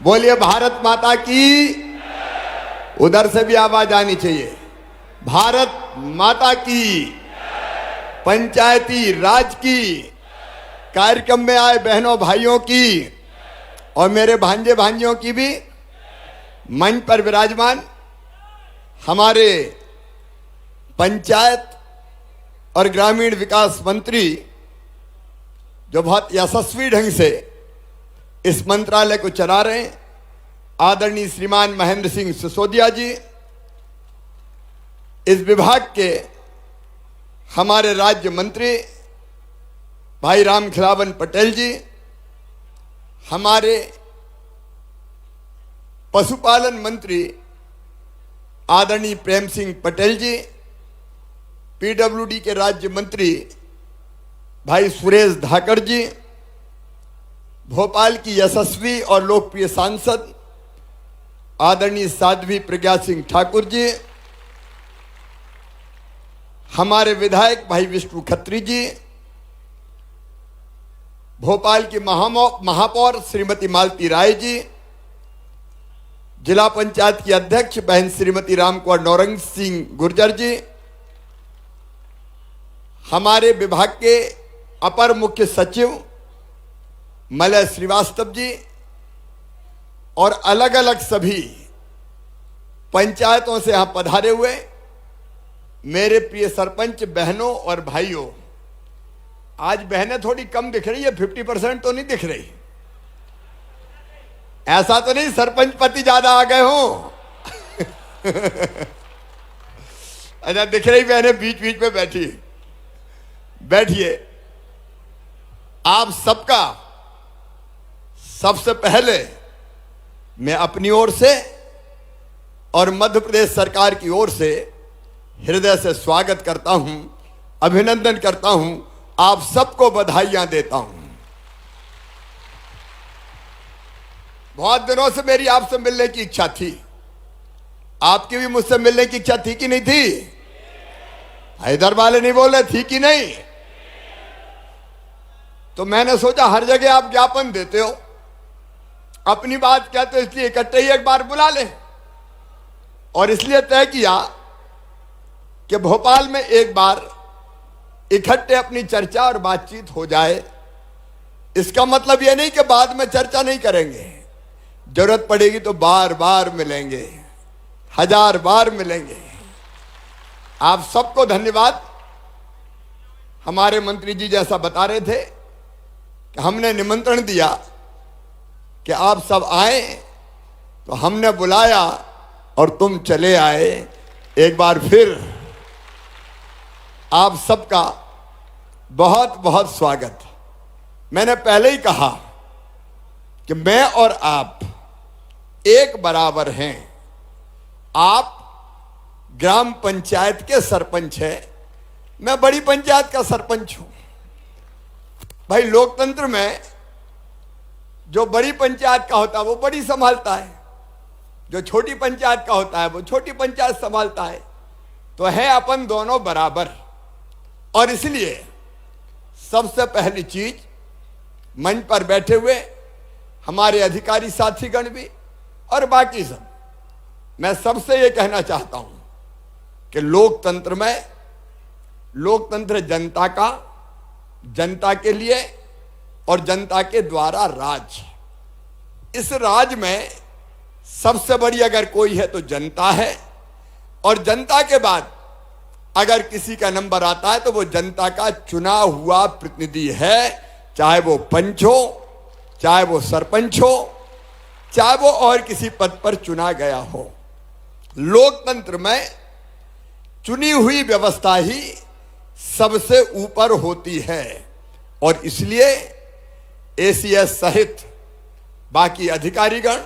बोलिए भारत माता की। उधर से भी आवाज आनी चाहिए। भारत माता की। पंचायती राज की। कार्यक्रम में आए बहनों भाइयों की और मेरे भांजे भांजियों की भी। मंच पर विराजमान हमारे पंचायत और ग्रामीण विकास मंत्री, जो बहुत यशस्वी ढंग से इस मंत्रालय को चला रहे हैं, आदरणीय श्रीमान महेंद्र सिंह सिसोदिया जी। इस विभाग के हमारे राज्य मंत्री भाई राम खिलावन पटेल जी। हमारे पशुपालन मंत्री आदरणीय प्रेम सिंह पटेल जी। पीडब्ल्यूडी के राज्य मंत्री भाई सुरेश धाकड़ जी। भोपाल की यशस्वी और लोकप्रिय सांसद आदरणीय साध्वी प्रज्ञा सिंह ठाकुर जी। हमारे विधायक भाई विष्णु खत्री जी। भोपाल की महापौर श्रीमती मालती राय जी। जिला पंचायत की अध्यक्ष बहन श्रीमती रामकुमार नौरंग सिंह गुर्जर जी। हमारे विभाग के अपर मुख्य सचिव मलय श्रीवास्तव जी और अलग अलग सभी पंचायतों से यहां पधारे हुए मेरे प्रिय सरपंच बहनों और भाइयों। आज बहनें थोड़ी कम दिख रही है, 50% तो नहीं दिख रही। ऐसा तो नहीं सरपंच पति ज्यादा आ गए हो। अच्छा, दिख रही बहनें बीच बीच में बैठिए। आप सबका सबसे पहले मैं अपनी ओर से और मध्य प्रदेश सरकार की ओर से हृदय से स्वागत करता हूं, अभिनंदन करता हूं, आप सबको बधाइयां देता हूं। बहुत दिनों से मेरी आपसे मिलने की इच्छा थी। आपकी भी मुझसे मिलने की इच्छा थी कि नहीं थी? इधर वाले नहीं बोल रहे थी कि नहीं? तो मैंने सोचा हर जगह आप ज्ञापन देते हो, अपनी बात कहते हो, इसलिए इकट्ठे ही एक बार बुला ले। और इसलिए तय किया कि भोपाल में एक बार इकट्ठे अपनी चर्चा और बातचीत हो जाए। इसका मतलब यह नहीं कि बाद में चर्चा नहीं करेंगे, जरूरत पड़ेगी तो बार बार मिलेंगे, 1000 बार मिलेंगे। आप सबको धन्यवाद। हमारे मंत्री जी जैसा बता रहे थे कि हमने निमंत्रण दिया कि आप सब आए, तो हमने बुलाया और तुम चले आए। एक बार फिर आप सबका बहुत बहुत स्वागत। मैंने पहले ही कहा कि मैं और आप एक बराबर हैं। आप ग्राम पंचायत के सरपंच हैं, मैं बड़ी पंचायत का सरपंच हूं। भाई, लोकतंत्र में जो बड़ी पंचायत का होता है वो बड़ी संभालता है, जो छोटी पंचायत का होता है वो छोटी पंचायत संभालता है। तो है अपन दोनों बराबर। और इसलिए सबसे पहली चीज, मंच पर बैठे हुए हमारे अधिकारी साथीगण भी और बाकी सब, मैं सबसे ये कहना चाहता हूं कि लोकतंत्र में, लोकतंत्र जनता का, जनता के लिए और जनता के द्वारा राज। इस राज में सबसे बड़ी अगर कोई है तो जनता है। और जनता के बाद अगर किसी का नंबर आता है तो वो जनता का चुना हुआ प्रतिनिधि है, चाहे वो पंच हो, चाहे वो सरपंच हो, चाहे वो और किसी पद पर चुना गया हो। लोकतंत्र में चुनी हुई व्यवस्था ही सबसे ऊपर होती है। और इसलिए एसीएस सहित बाकी अधिकारीगण,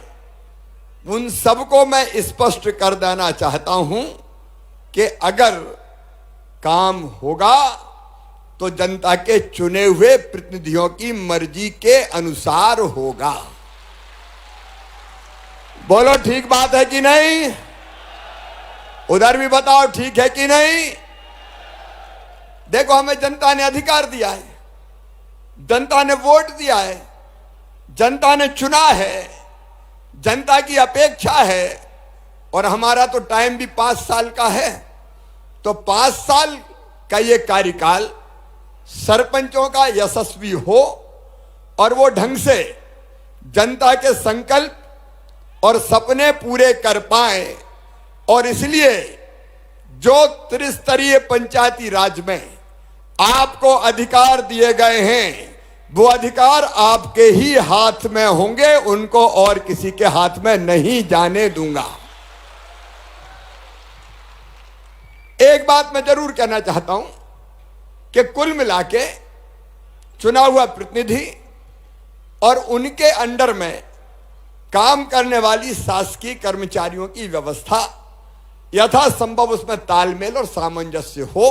उन सबको मैं स्पष्ट कर देना चाहता हूं कि अगर काम होगा तो जनता के चुने हुए प्रतिनिधियों की मर्जी के अनुसार होगा। बोलो ठीक बात है कि नहीं? उधर भी बताओ ठीक है कि नहीं? देखो, हमें जनता ने अधिकार दिया है, जनता ने वोट दिया है, जनता ने चुना है, जनता की अपेक्षा है, और हमारा तो टाइम भी 5 साल का है, तो 5 साल का ये कार्यकाल सरपंचों का यशस्वी हो और वो ढंग से जनता के संकल्प और सपने पूरे कर पाए। और इसलिए जो त्रिस्तरीय पंचायती राज में आपको अधिकार दिए गए हैं, वो अधिकार आपके ही हाथ में होंगे, उनको और किसी के हाथ में नहीं जाने दूंगा। एक बात मैं जरूर कहना चाहता हूं कि कुल मिलाके चुना हुआ प्रतिनिधि और उनके अंडर में काम करने वाली शासकीय कर्मचारियों की व्यवस्था यथासंभव उसमें तालमेल और सामंजस्य हो,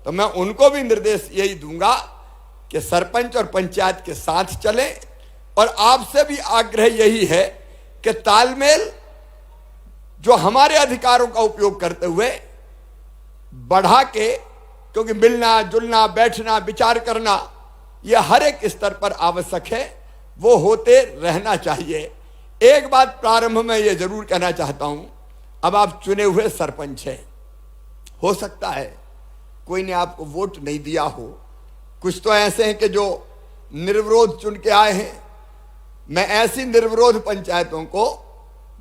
तो मैं उनको भी निर्देश यही दूंगा कि सरपंच और पंचायत के साथ चलें। और आपसे भी आग्रह यही है कि तालमेल जो हमारे अधिकारों का उपयोग करते हुए बढ़ा के, क्योंकि मिलना जुलना बैठना विचार करना यह हर एक स्तर पर आवश्यक है, वो होते रहना चाहिए। एक बात प्रारंभ में यह जरूर कहना चाहता हूं, अब आप चुने हुए सरपंच हैं, हो सकता है कोई ने आपको वोट नहीं दिया हो, कुछ तो ऐसे हैं कि जो निर्विरोध चुन के आए हैं। मैं ऐसी निर्विरोध पंचायतों को,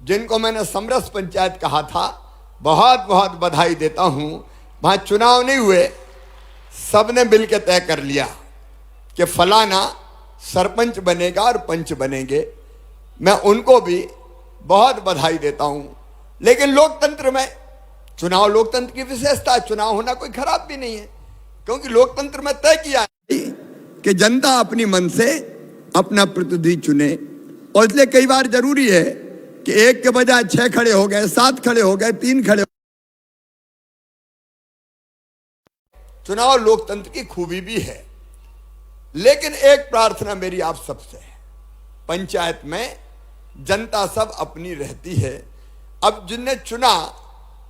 जिनको मैंने समरस पंचायत कहा था, बहुत बहुत बधाई देता हूं। वहां चुनाव नहीं हुए, सबने मिलकर तय कर लिया कि फलाना सरपंच बनेगा और पंच बनेंगे। मैं उनको भी बहुत बधाई देता हूं। लेकिन लोकतंत्र में चुनाव, लोकतंत्र की विशेषता, चुनाव होना कोई खराब भी नहीं है, क्योंकि लोकतंत्र में तय किया है कि जनता अपनी मन से अपना प्रतिनिधि चुने। और इसलिए कई बार जरूरी है कि एक के बजाय 6 खड़े हो गए, 7 खड़े हो गए, 3 खड़े। चुनाव लोकतंत्र की खूबी भी है। लेकिन एक प्रार्थना मेरी आप सबसे है, पंचायत में जनता सब अपनी रहती है। अब जिनने चुना,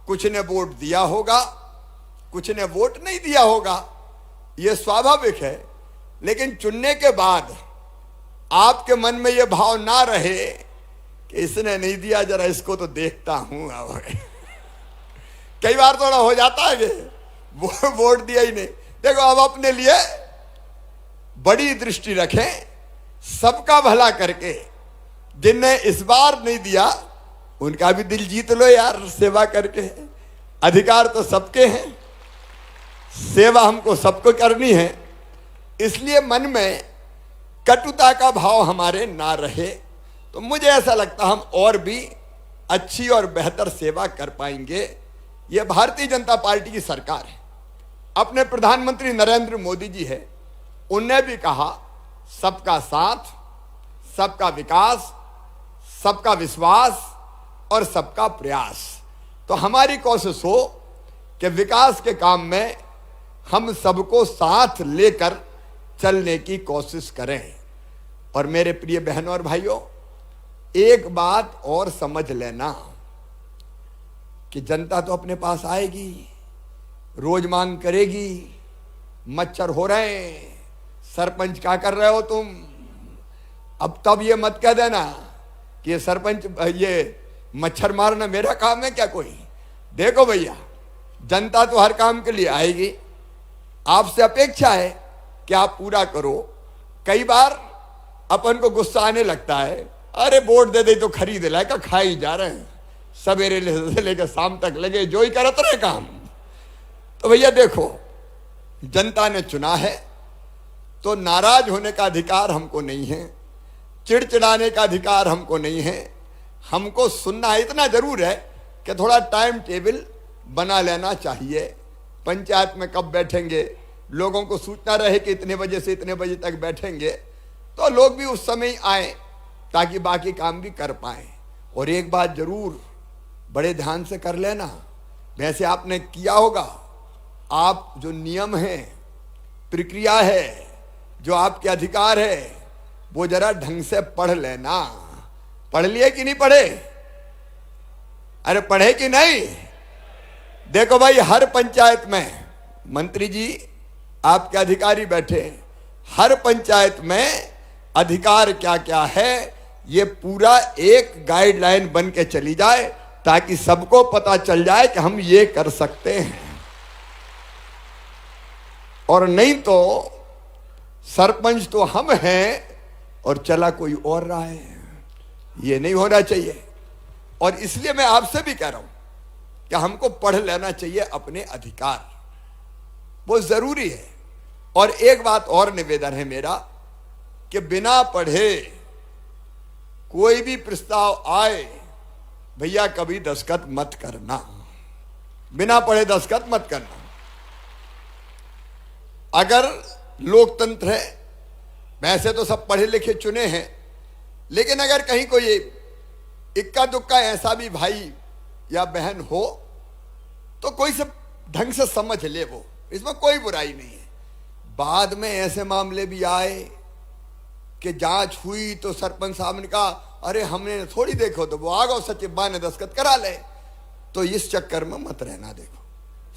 कुछ ने वोट दिया होगा, कुछ ने वोट नहीं दिया होगा, यह स्वाभाविक है। लेकिन चुनने के बाद आपके मन में यह भाव ना रहे कि इसने नहीं दिया, जरा इसको तो देखता हूं। कई बार थोड़ा हो जाता है कि वो वोट दिया ही नहीं। देखो, अब अपने लिए बड़ी दृष्टि रखें, सबका भला करके। जिनने इस बार नहीं दिया उनका भी दिल जीत लो यार, सेवा करके। अधिकार तो सबके हैं, सेवा हमको सबको करनी है। इसलिए मन में कटुता का भाव हमारे ना रहे, तो मुझे ऐसा लगता हम और भी अच्छी और बेहतर सेवा कर पाएंगे। यह भारतीय जनता पार्टी की सरकार है, अपने प्रधानमंत्री नरेंद्र मोदी जी है, उनने भी कहा सबका साथ, सबका विकास, सबका विश्वास और सबका प्रयास। तो हमारी कोशिश हो कि विकास के काम में हम सबको साथ लेकर चलने की कोशिश करें। और मेरे प्रिय बहनों और भाइयों, एक बात और समझ लेना कि जनता तो अपने पास आएगी, रोज मांग करेगी, मच्छर हो रहे हैं, सरपंच क्या कर रहे हो तुम। अब तब ये मत कह देना कि ये सरपंच, ये मच्छर मारना मेरा काम है क्या कोई। देखो भैया, जनता तो हर काम के लिए आएगी, आपसे अपेक्षा है कि आप पूरा करो। कई बार अपन को गुस्सा आने लगता है, अरे वोट दे दे तो खरीद लाए का, खा ही जा रहे हैं, सवेरे से लेकर शाम तक लगे जो ही करते रहे काम। तो भैया देखो, जनता ने चुना है तो नाराज होने का अधिकार हमको नहीं है, चिड़चिड़ाने का अधिकार हमको नहीं है। हमको सुनना है, इतना जरूर है कि थोड़ा टाइम टेबल बना लेना चाहिए। पंचायत में कब बैठेंगे, लोगों को सूचना रहे कि इतने बजे से इतने बजे तक बैठेंगे, तो लोग भी उस समय आए ताकि बाकी काम भी कर पाएं। और एक बात जरूर बड़े ध्यान से कर लेना, वैसे आपने किया होगा, आप जो नियम है, प्रक्रिया है, जो आपके अधिकार है, वो जरा ढंग से पढ़ लेना। पढ़ लिए कि नहीं पढ़े? अरे पढ़े कि नहीं? देखो भाई, हर पंचायत में मंत्री जी आपके अधिकारी बैठे, हर पंचायत में अधिकार क्या क्या है ये पूरा एक गाइडलाइन बन के चली जाए ताकि सबको पता चल जाए कि हम ये कर सकते हैं। और नहीं तो सरपंच तो हम हैं और चला कोई और रहा है, ये नहीं होना चाहिए। और इसलिए मैं आपसे भी कह रहा हूं कि हमको पढ़ लेना चाहिए अपने अधिकार, वो जरूरी है। और एक बात और निवेदन है मेरा कि बिना पढ़े कोई भी प्रस्ताव आए, भैया कभी दस्तखत मत करना, बिना पढ़े दस्तखत मत करना। अगर लोकतंत्र है, वैसे तो सब पढ़े लिखे चुने हैं, लेकिन अगर कहीं कोई इक्का दुक्का ऐसा भी भाई या बहन हो तो कोई सब ढंग से समझ ले, वो इसमें कोई बुराई नहीं है। बाद में ऐसे मामले भी आए कि जांच हुई तो सरपंच साहब ने कहा अरे हमने थोड़ी देखो, तो वो आ गए सचिव बा ने दस्तखत करा ले। तो इस चक्कर में मत रहना। देखो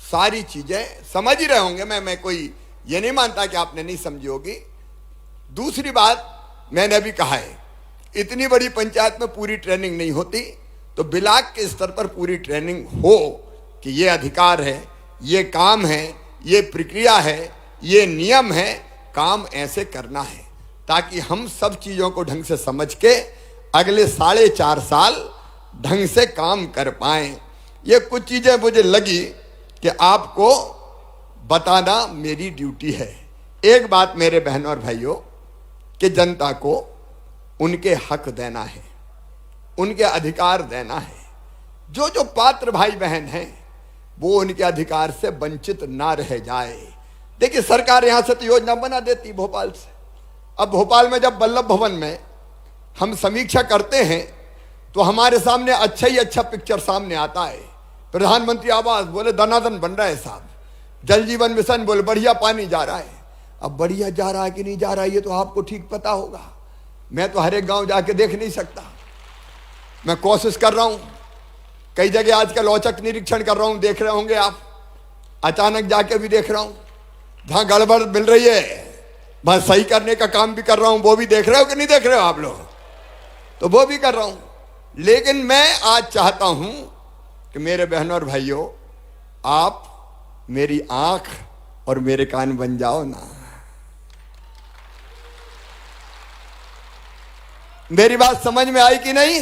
सारी चीजें समझ ही रहे होंगे, मैं कोई ये नहीं मानता कि आपने नहीं समझी होगी। दूसरी बात मैंने अभी कहा है, इतनी बड़ी पंचायत में पूरी ट्रेनिंग नहीं होती, तो ब्लॉक के स्तर पर पूरी ट्रेनिंग हो कि ये अधिकार है, ये काम है, ये प्रक्रिया है, ये नियम है, काम ऐसे करना है, ताकि हम सब चीजों को ढंग से समझ के अगले 4.5 साल ढंग से काम कर पाएं। ये कुछ चीजें मुझे लगी कि आपको बताना मेरी ड्यूटी है। एक बात मेरे बहनों और भाइयों, कि जनता को उनके हक देना है, उनके अधिकार देना है। जो जो पात्र भाई बहन हैं वो उनके अधिकार से वंचित ना रह जाए। देखिए सरकार यहां से तो योजना बना देती भोपाल से। अब भोपाल में जब वल्लभ भवन में हम समीक्षा करते हैं तो हमारे सामने अच्छा ही अच्छा पिक्चर सामने आता है। प्रधानमंत्री आवास बोले दनादन बन रहा है साहब, जल जीवन मिशन बोले बढ़िया पानी जा रहा है। अब बढ़िया जा रहा है कि नहीं जा रहा है ये तो आपको ठीक पता होगा, मैं तो हर एक गांव जाके देख नहीं सकता। मैं कोशिश कर रहा हूं, कई जगह आजकल औचक निरीक्षण कर रहा हूं, देख रहे होंगे आप, अचानक जाके भी देख रहा हूं। जहां गड़बड़ मिल रही है वहां सही करने का काम भी कर रहा हूं, वो भी देख रहे हो कि नहीं देख रहे हो आप लोग, तो वो भी कर रहा हूं। लेकिन मैं आज चाहता हूं कि मेरे बहनों और भाइयों, आप मेरी आंख और मेरे कान बन जाओ ना। मेरी बात समझ में आई कि नहीं?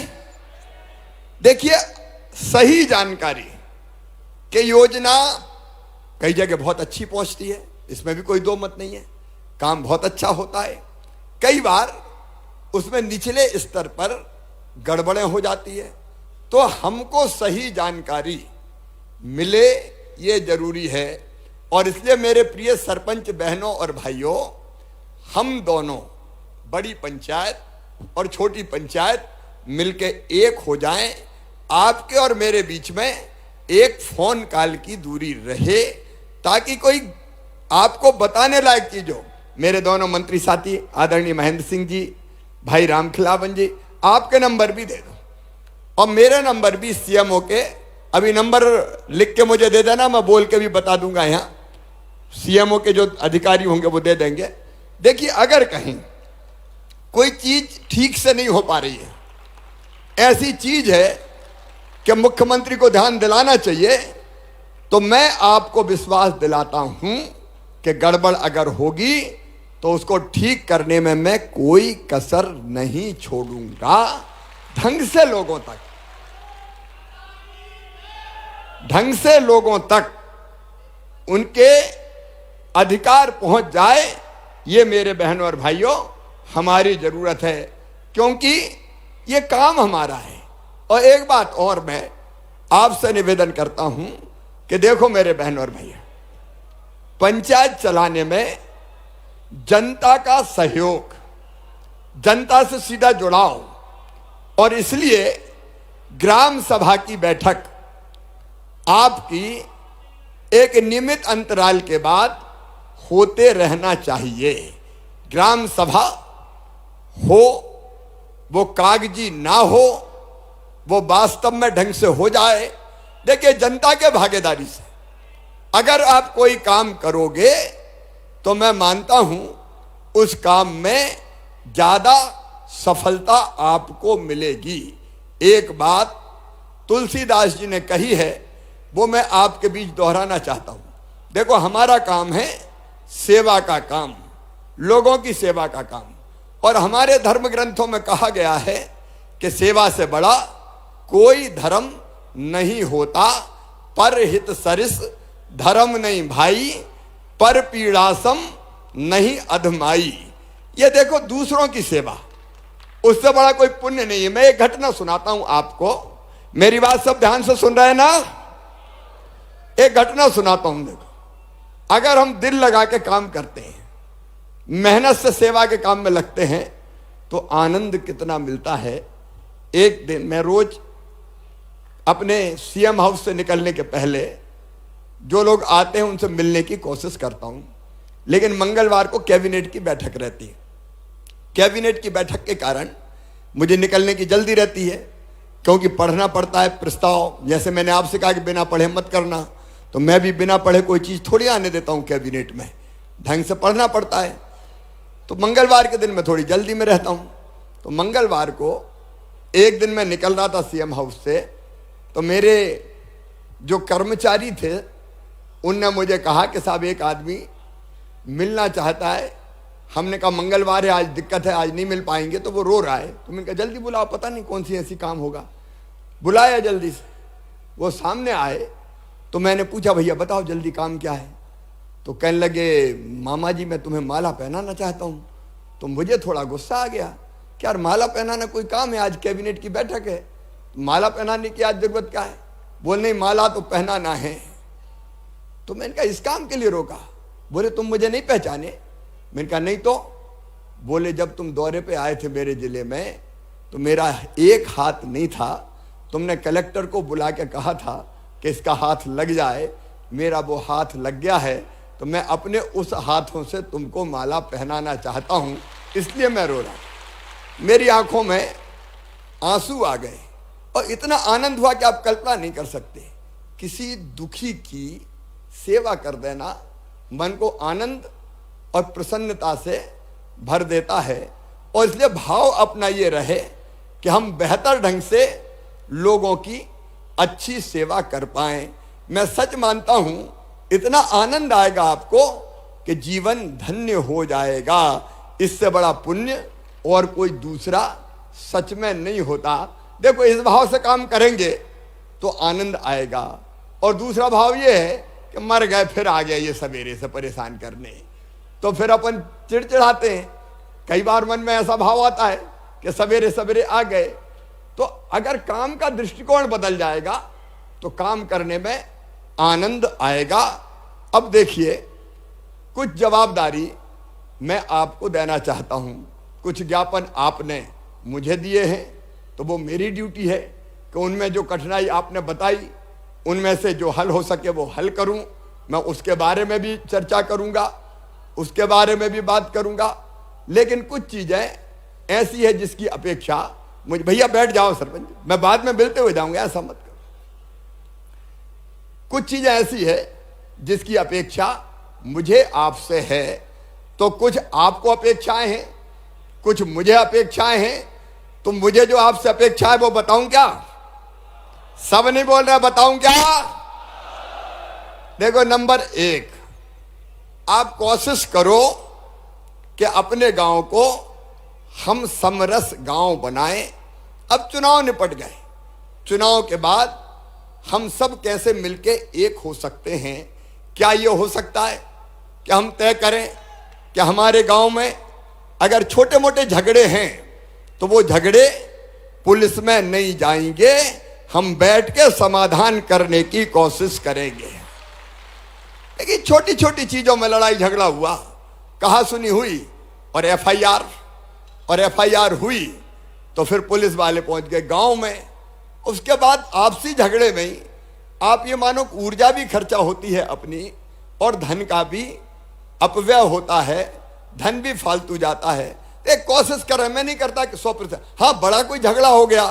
देखिए सही जानकारी कि योजना कई जगह बहुत अच्छी पहुंचती है, इसमें भी कोई दो मत नहीं है, काम बहुत अच्छा होता है। कई बार उसमें निचले स्तर पर गड़बड़ें हो जाती है, तो हमको सही जानकारी मिले ये जरूरी है। और इसलिए मेरे प्रिय सरपंच बहनों और भाइयों, हम दोनों बड़ी पंचायत और छोटी पंचायत मिलके एक हो जाएं। आपके और मेरे बीच में एक फोन कॉल की दूरी रहे, ताकि कोई आपको बताने लायक चीज हो। मेरे दोनों मंत्री साथी आदरणीय महेंद्र सिंह जी, भाई रामखिलावन जी, आपके नंबर भी दे दो और मेरे नंबर भी सीएमओ के, अभी नंबर लिख के मुझे दे देना, मैं बोल के भी बता दूंगा, यहाँ सीएमओ के जो अधिकारी होंगे वो दे देंगे। देखिए अगर कहीं कोई चीज ठीक से नहीं हो पा रही है, ऐसी चीज है कि मुख्यमंत्री को ध्यान दिलाना चाहिए, तो मैं आपको विश्वास दिलाता हूं कि गड़बड़ अगर होगी तो उसको ठीक करने में मैं कोई कसर नहीं छोड़ूंगा। ढंग से लोगों तक, ढंग से लोगों तक उनके अधिकार पहुंच जाए, ये मेरे बहनों और भाइयों हमारी जरूरत है, क्योंकि ये काम हमारा है। और एक बात और मैं आपसे निवेदन करता हूं कि देखो मेरे बहनों और भैया, पंचायत चलाने में जनता का सहयोग, जनता से सीधा जुड़ाव, और इसलिए ग्राम सभा की बैठक आपकी एक नियमित अंतराल के बाद होते रहना चाहिए। ग्राम सभा हो, वो कागजी ना हो, वो वास्तव में ढंग से हो जाए। देखिए जनता के भागीदारी से अगर आप कोई काम करोगे तो मैं मानता हूं उस काम में ज्यादा सफलता आपको मिलेगी। एक बात तुलसीदास जी ने कही है, वो मैं आपके बीच दोहराना चाहता हूं। देखो, हमारा काम है सेवा का काम, लोगों की सेवा का काम, और हमारे धर्म ग्रंथों में कहा गया है कि सेवा से बड़ा कोई धर्म नहीं होता। पर हित सरिस धर्म नहीं भाई, पर पीड़ासम नहीं अधमाई। ये देखो, दूसरों की सेवा, उससे बड़ा कोई पुण्य नहीं है। मैं एक घटना सुनाता हूं आपको, मेरी बात सब ध्यान से सुन रहे हैं ना? एक घटना सुनाता हूं। देखो, अगर हम दिल लगा के काम करते हैं, मेहनत से सेवा के काम में लगते हैं, तो आनंद कितना मिलता है। एक दिन मैं रोज अपने सीएम हाउस से निकलने के पहले जो लोग आते हैं उनसे मिलने की कोशिश करता हूं, लेकिन मंगलवार को कैबिनेट की बैठक रहती है। कैबिनेट की बैठक के कारण मुझे निकलने की जल्दी रहती है, क्योंकि पढ़ना पड़ता है प्रस्ताव। जैसे मैंने आपसे कहा कि बिना पढ़े मत करना, तो मैं भी बिना पढ़े कोई चीज़ थोड़ी आने देता हूं कैबिनेट में, ढंग से पढ़ना पड़ता है। तो मंगलवार के दिन मैं थोड़ी जल्दी में रहता हूं। तो मंगलवार को एक दिन मैं निकल रहा था सीएम हाउस से, तो मेरे जो कर्मचारी थे उनने मुझे कहा कि साहब एक आदमी मिलना चाहता है। हमने कहा मंगलवार है, आज दिक्कत है, आज नहीं मिल पाएंगे। तो वो रो रहा है, तो मैंने कहा जल्दी बुलाओ, पता नहीं कौन सी ऐसी काम होगा। बुलाया जल्दी से, वो सामने आए। तो मैंने पूछा भैया बताओ जल्दी काम क्या है? तो कहने लगे मामा जी मैं तुम्हें माला पहनाना चाहता हूँ। तो मुझे थोड़ा गुस्सा आ गया कि यार माला पहनाना कोई काम है? आज कैबिनेट की बैठक है, माला पहनाने की आज जरूरत क्या है? बोल नहीं माला तो पहनाना है। तो मैंने कहा इस काम के लिए रोका? बोले तुम मुझे नहीं पहचाने? मैंने कहा नहीं तो। बोले जब तुम दौरे पे आए थे मेरे जिले में, तो मेरा एक हाथ नहीं था, तुमने कलेक्टर को बुला के कहा था कि इसका हाथ लग जाए, मेरा वो हाथ लग गया है, तो मैं अपने उस हाथों से तुमको माला पहनाना चाहता हूं, इसलिए मैं रो रहा। मेरी आंखों में आंसू आ गए और इतना आनंद हुआ कि आप कल्पना नहीं कर सकते। किसी दुखी की सेवा कर देना मन को आनंद और प्रसन्नता से भर देता है, और इसलिए भाव अपना ये रहे कि हम बेहतर ढंग से लोगों की अच्छी सेवा कर पाएं। मैं सच मानता हूं इतना आनंद आएगा आपको कि जीवन धन्य हो जाएगा। इससे बड़ा पुण्य और कोई दूसरा सच में नहीं होता। देखो, इस भाव से काम करेंगे तो आनंद आएगा। और दूसरा भाव ये है कि मर गए फिर आ गया ये सवेरे से परेशान करने, तो फिर अपन चिड़चिड़ाते हैं। कई बार मन में ऐसा भाव आता है कि सवेरे सवेरे आ गए। तो अगर काम का दृष्टिकोण बदल जाएगा तो काम करने में आनंद आएगा। अब देखिए, कुछ जवाबदारी मैं आपको देना चाहता हूं। कुछ ज्ञापन आपने मुझे दिए हैं, तो वो मेरी ड्यूटी है कि उनमें जो कठिनाई आपने बताई उनमें से जो हल हो सके वो हल करूं। मैं उसके बारे में भी चर्चा करूंगा, उसके बारे में भी बात करूंगा। लेकिन कुछ चीजें ऐसी है जिसकी अपेक्षा मुझे, भैया बैठ जाओ सरपंच, मैं बाद में मिलते हुए जाऊंगा, ऐसा मत करो। कुछ चीजें ऐसी है जिसकी अपेक्षा मुझे आपसे है, तो कुछ आपको अपेक्षाएं हैं, कुछ मुझे अपेक्षाएं हैं। तो मुझे जो आपसे अपेक्षा है वो बताऊं क्या? सब नहीं बोल रहे, बताऊं क्या? देखो, नंबर 1, आप कोशिश करो कि अपने गांव को हम समरस गांव बनाएं। अब चुनाव निपट गए, चुनाव के बाद हम सब कैसे मिलके एक हो सकते हैं? क्या ये हो सकता है कि हम तय करें कि हमारे गांव में अगर छोटे मोटे झगड़े हैं तो वो झगड़े पुलिस में नहीं जाएंगे, हम बैठ के समाधान करने की कोशिश करेंगे। लेकिन छोटी छोटी चीजों में लड़ाई झगड़ा हुआ, कहा सुनी हुई और एफआईआर हुई, तो फिर पुलिस वाले पहुंच गए गांव में। उसके बाद आपसी झगड़े में ही आप ये मानो ऊर्जा भी खर्चा होती है अपनी, और धन का भी अपव्यय होता है, धन भी फालतू जाता है। एक कोशिश कर रहे, मैं नहीं करता कि 100%, हाँ बड़ा कोई झगड़ा हो गया,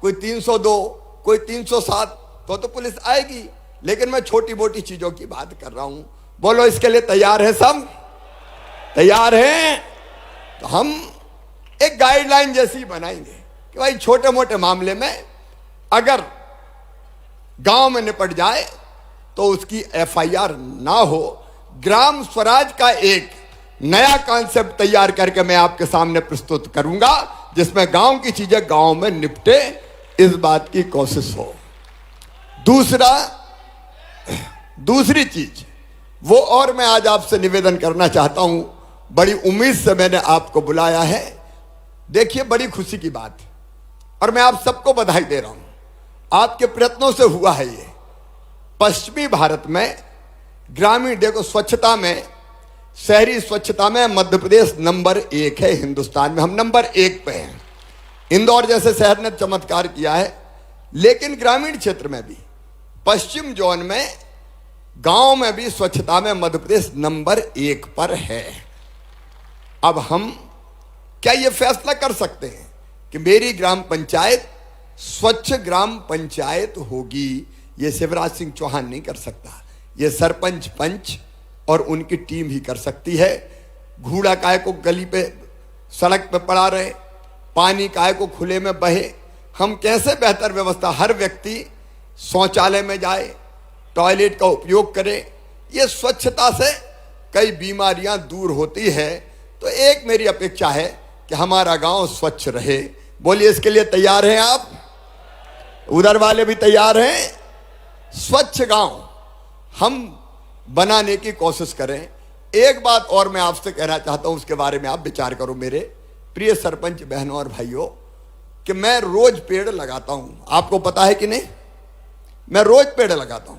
कोई 302 कोई 307, तो पुलिस आएगी। लेकिन मैं छोटी मोटी चीजों की बात कर रहा हूं। बोलो इसके लिए तैयार है? सब तैयार हैं? तो हम एक गाइडलाइन जैसी बनाएंगे कि भाई छोटे मोटे मामले में अगर गांव में निपट जाए तो उसकी एफआईआर ना हो। ग्राम स्वराज का एक नया कॉन्सेप्ट तैयार करके मैं आपके सामने प्रस्तुत करूंगा, जिसमें गांव की चीजें गांव में निपटे, इस बात की कोशिश हो। दूसरी चीज वो, और मैं आज आपसे निवेदन करना चाहता हूं, बड़ी उम्मीद से मैंने आपको बुलाया है। देखिए, बड़ी खुशी की बात है और मैं आप सबको बधाई दे रहा हूं, आपके प्रयत्नों से हुआ है ये। पश्चिमी भारत में ग्रामीण, देखो स्वच्छता में, शहरी स्वच्छता में मध्य प्रदेश नंबर 1 है हिंदुस्तान में, हम नंबर 1 पे हैं। इंदौर जैसे शहर ने चमत्कार किया है, लेकिन ग्रामीण क्षेत्र में भी, पश्चिम जोन में, गांव में भी स्वच्छता में मध्य प्रदेश नंबर 1 पर है। अब हम क्या ये फैसला कर सकते हैं कि मेरी ग्राम पंचायत स्वच्छ ग्राम पंचायत होगी? ये शिवराज सिंह चौहान नहीं कर सकता, ये सरपंच पंच और उनकी टीम ही कर सकती है। घूड़ा काय को गली पे सड़क पे पड़ा रहे, पानी काय को खुले में बहे, हम कैसे बेहतर व्यवस्था, हर व्यक्ति शौचालय में जाए, टॉयलेट का उपयोग करे, ये स्वच्छता से कई बीमारियां दूर होती है। तो एक मेरी अपेक्षा है कि हमारा गांव स्वच्छ रहे। बोलिए, इसके लिए तैयार हैं आप? उधर वाले भी तैयार हैं? स्वच्छ गांव हम बनाने की कोशिश करें। एक बात और मैं आपसे कहना चाहता हूं, उसके बारे में आप विचार करो मेरे प्रिय सरपंच बहनों और भाइयों, कि मैं रोज पेड़ लगाता हूं। आपको पता है कि नहीं? मैं रोज पेड़ लगाता हूं।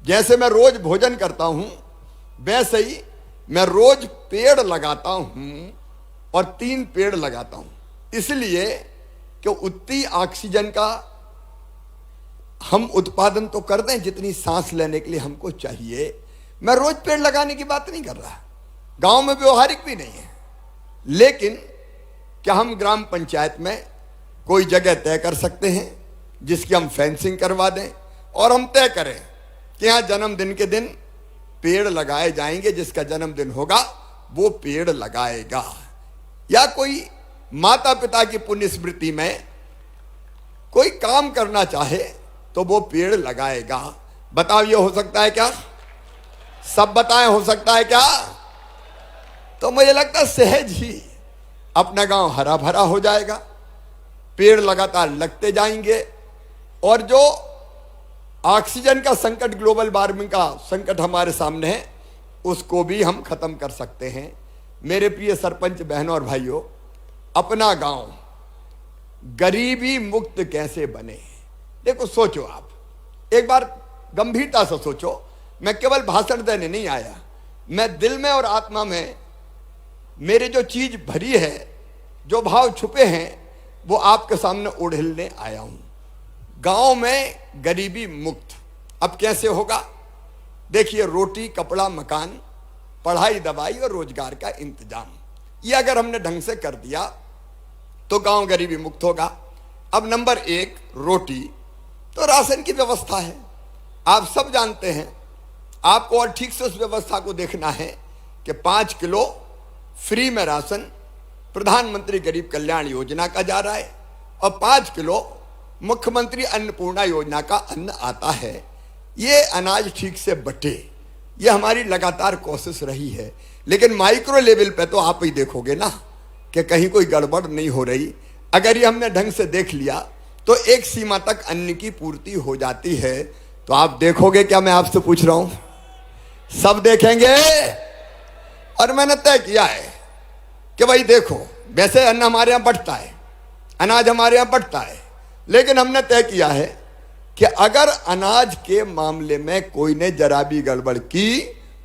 जैसे मैं रोज भोजन करता हूं, वैसे ही मैं रोज पेड़ लगाता हूं, और 3 पेड़ लगाता हूं, इसलिए कि उतनी ऑक्सीजन का हम उत्पादन तो कर दें जितनी सांस लेने के लिए हमको चाहिए। मैं रोज पेड़ लगाने की बात नहीं कर रहा, गांव में व्यवहारिक भी नहीं है, लेकिन क्या हम ग्राम पंचायत में कोई जगह तय कर सकते हैं जिसकी हम फेंसिंग करवा दें, और हम तय करें कि यहाँ जन्मदिन के दिन पेड़ लगाए जाएंगे, जिसका जन्मदिन होगा वो पेड़ लगाएगा। या कोई माता पिता की पुण्य स्मृति में कोई काम करना चाहे तो वो पेड़ लगाएगा। बताओ, ये हो सकता है क्या? सब बताएं, हो सकता है क्या? तो मुझे लगता है सहज ही अपना गांव हरा भरा हो जाएगा, पेड़ लगातार लगते जाएंगे, और जो ऑक्सीजन का संकट, ग्लोबल वार्मिंग का संकट हमारे सामने है, उसको भी हम खत्म कर सकते हैं। मेरे प्रिय सरपंच बहनों और भाइयों, अपना गांव गरीबी मुक्त कैसे बने? देखो, सोचो आप, एक बार गंभीरता से सोचो। मैं केवल भाषण देने नहीं आया, मैं दिल में और आत्मा में मेरे जो चीज भरी है, जो भाव छुपे हैं, वो आपके सामने उड़ेलने आया हूं। गांव में गरीबी मुक्त अब कैसे होगा? देखिए, रोटी, कपड़ा, मकान, पढ़ाई, दवाई और रोजगार का इंतजाम, ये अगर हमने ढंग से कर दिया तो गांव गरीबी मुक्त होगा। अब नंबर 1 रोटी, तो राशन की व्यवस्था है, आप सब जानते हैं। आपको और ठीक से उस व्यवस्था को देखना है कि 5 किलो फ्री में राशन प्रधानमंत्री गरीब कल्याण योजना का जा रहा है, और 5 किलो मुख्यमंत्री अन्नपूर्णा योजना का अन्न आता है। ये अनाज ठीक से बटे, ये हमारी लगातार कोशिश रही है। लेकिन माइक्रो लेवल पे तो आप ही देखोगे ना कि कहीं कोई गड़बड़ नहीं हो रही। अगर ये हमने ढंग से देख लिया तो एक सीमा तक अन्न की पूर्ति हो जाती है। तो आप देखोगे क्या? मैं आपसे पूछ रहा हूं, सब देखेंगे? और मैंने तय किया है कि भाई देखो, वैसे अन्न हमारे यहां बढ़ता है, अनाज हमारे यहां बढ़ता है, लेकिन हमने तय किया है कि अगर अनाज के मामले में कोई ने जरा भी गड़बड़ की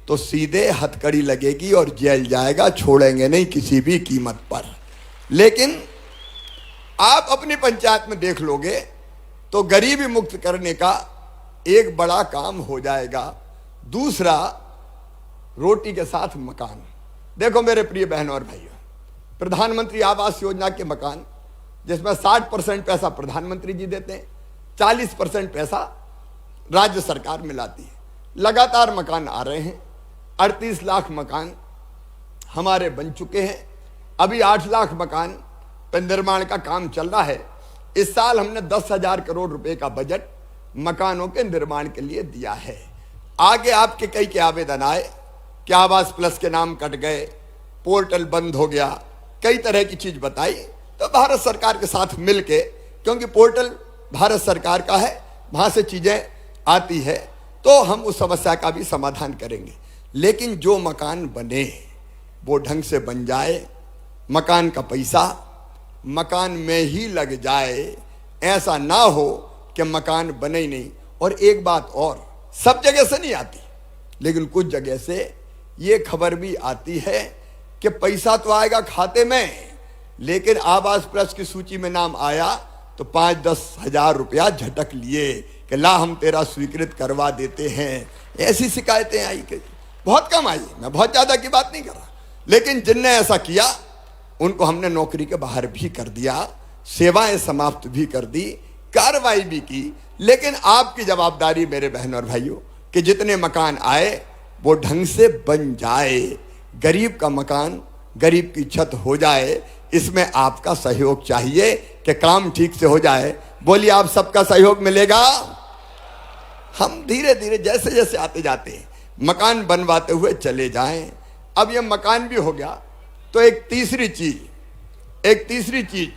तो सीधे हथकड़ी लगेगी और जेल जाएगा, छोड़ेंगे नहीं किसी भी कीमत पर। लेकिन आप अपनी पंचायत में देख लोगे तो गरीबी मुक्त करने का एक बड़ा काम हो जाएगा। दूसरा, रोटी के साथ मकान। देखो मेरे प्रिय बहनों और भाइयों, प्रधानमंत्री आवास योजना के मकान, जिसमें 60% पैसा प्रधानमंत्री जी देते हैं, 40% पैसा राज्य सरकार मिलाती है। लगातार मकान आ रहे हैं, 38 लाख मकान हमारे बन चुके हैं। अभी 8 लाख मकान पर निर्माण का काम चल रहा है। इस साल हमने 10,000 करोड़ रुपए का बजट मकानों के निर्माण के लिए दिया है। आगे आपके कई के आवेदन आए कि आवास प्लस के नाम कट गए, पोर्टल बंद हो गया, कई तरह की चीज बताई। तो भारत सरकार के साथ मिलके, क्योंकि पोर्टल भारत सरकार का है, वहां से चीजें आती है, तो हम उस समस्या का भी समाधान करेंगे। लेकिन जो मकान बने वो ढंग से बन जाए, मकान का पैसा मकान में ही लग जाए, ऐसा ना हो कि मकान बने ही नहीं। और एक बात और, सब जगह से नहीं आती, लेकिन कुछ जगह से ये खबर भी आती है कि पैसा तो आएगा खाते में, लेकिन आवास प्लस की सूची में नाम आया तो 5-10 हजार रुपया झटक लिए कि ला हम तेरा स्वीकृत करवा देते हैं। ऐसी शिकायतें आई कि बहुत कम आई, मैं बहुत ज्यादा की बात नहीं कर रहा, लेकिन जिनने ऐसा किया उनको हमने नौकरी के बाहर भी कर दिया, सेवाएं समाप्त भी कर दी, कार्रवाई भी की। लेकिन आपकी जवाबदारी मेरे बहन और भाइयों कि जितने मकान आए वो ढंग से बन जाए, गरीब का मकान, गरीब की छत हो जाए। इसमें आपका सहयोग चाहिए कि काम ठीक से हो जाए। बोलिए, आप सबका सहयोग मिलेगा। हम धीरे धीरे जैसे जैसे आते जाते हैं मकान बनवाते हुए चले जाएं। अब ये मकान भी हो गया तो एक तीसरी चीज,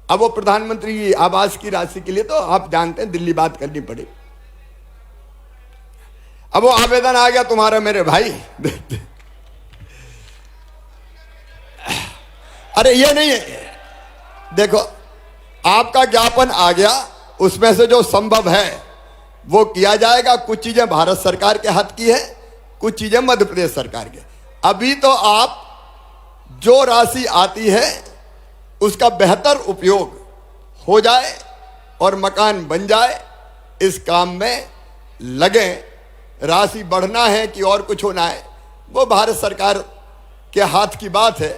अब वो प्रधानमंत्री आवास की राशि के लिए तो आप जानते हैं दिल्ली बात करनी पड़ी। अब वो आवेदन आ गया तुम्हारा मेरे भाई अरे ये नहीं है, देखो आपका ज्ञापन आ गया, उसमें से जो संभव है वो किया जाएगा। कुछ चीजें भारत सरकार के हाथ की है, कुछ चीजें मध्य प्रदेश सरकार के। अभी तो आप जो राशि आती है उसका बेहतर उपयोग हो जाए और मकान बन जाए, इस काम में लगे। राशि बढ़ना है कि और कुछ होना है वो भारत सरकार के हाथ की बात है,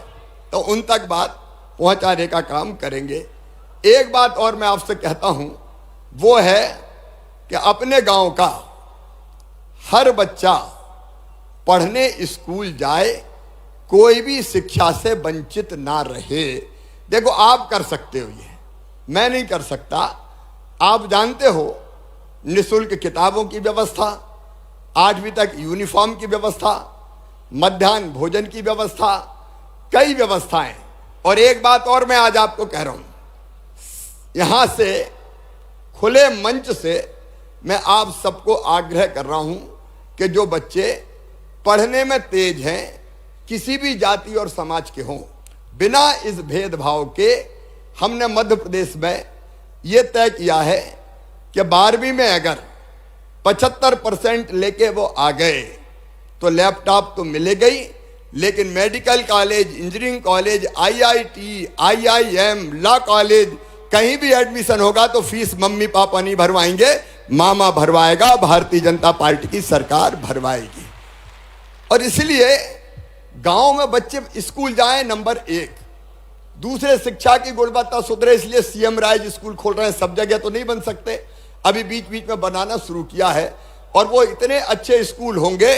तो उन तक बात पहुंचाने का काम करेंगे। एक बात और मैं आपसे कहता हूं, वो है कि अपने गांव का हर बच्चा पढ़ने स्कूल जाए, कोई भी शिक्षा से वंचित ना रहे। देखो आप कर सकते हो, ये मैं नहीं कर सकता। आप जानते हो निःशुल्क किताबों की व्यवस्था, 8वीं तक यूनिफॉर्म की व्यवस्था, मध्याह्न भोजन की व्यवस्था, कई व्यवस्थाएं। और एक बात और मैं आज आपको कह रहा हूं, यहां से खुले मंच से मैं आप सबको आग्रह कर रहा हूं कि जो बच्चे पढ़ने में तेज हैं, किसी भी जाति और समाज के हों, बिना इस भेदभाव के हमने मध्य प्रदेश में यह तय किया है कि 12वीं में अगर 75% लेके वो आ गए तो लैपटॉप तो मिलेगा ही, लेकिन medical college, engineering college, IIT, IIM, law college, कहीं भी एडमिशन होगा तो फीस मम्मी पापा नहीं भरवाएंगे, मामा भरवाएगा, भारतीय जनता पार्टी की सरकार भरवाएगी। और इसलिए गांव में बच्चे स्कूल जाएं, नंबर 1। दूसरे, शिक्षा की गुणवत्ता सुधरे, इसलिए CM राइज स्कूल खोल रहे हैं। सब जगह तो नहीं बन सकते, अभी बीच बीच में बनाना शुरू किया है, और वो इतने अच्छे स्कूल होंगे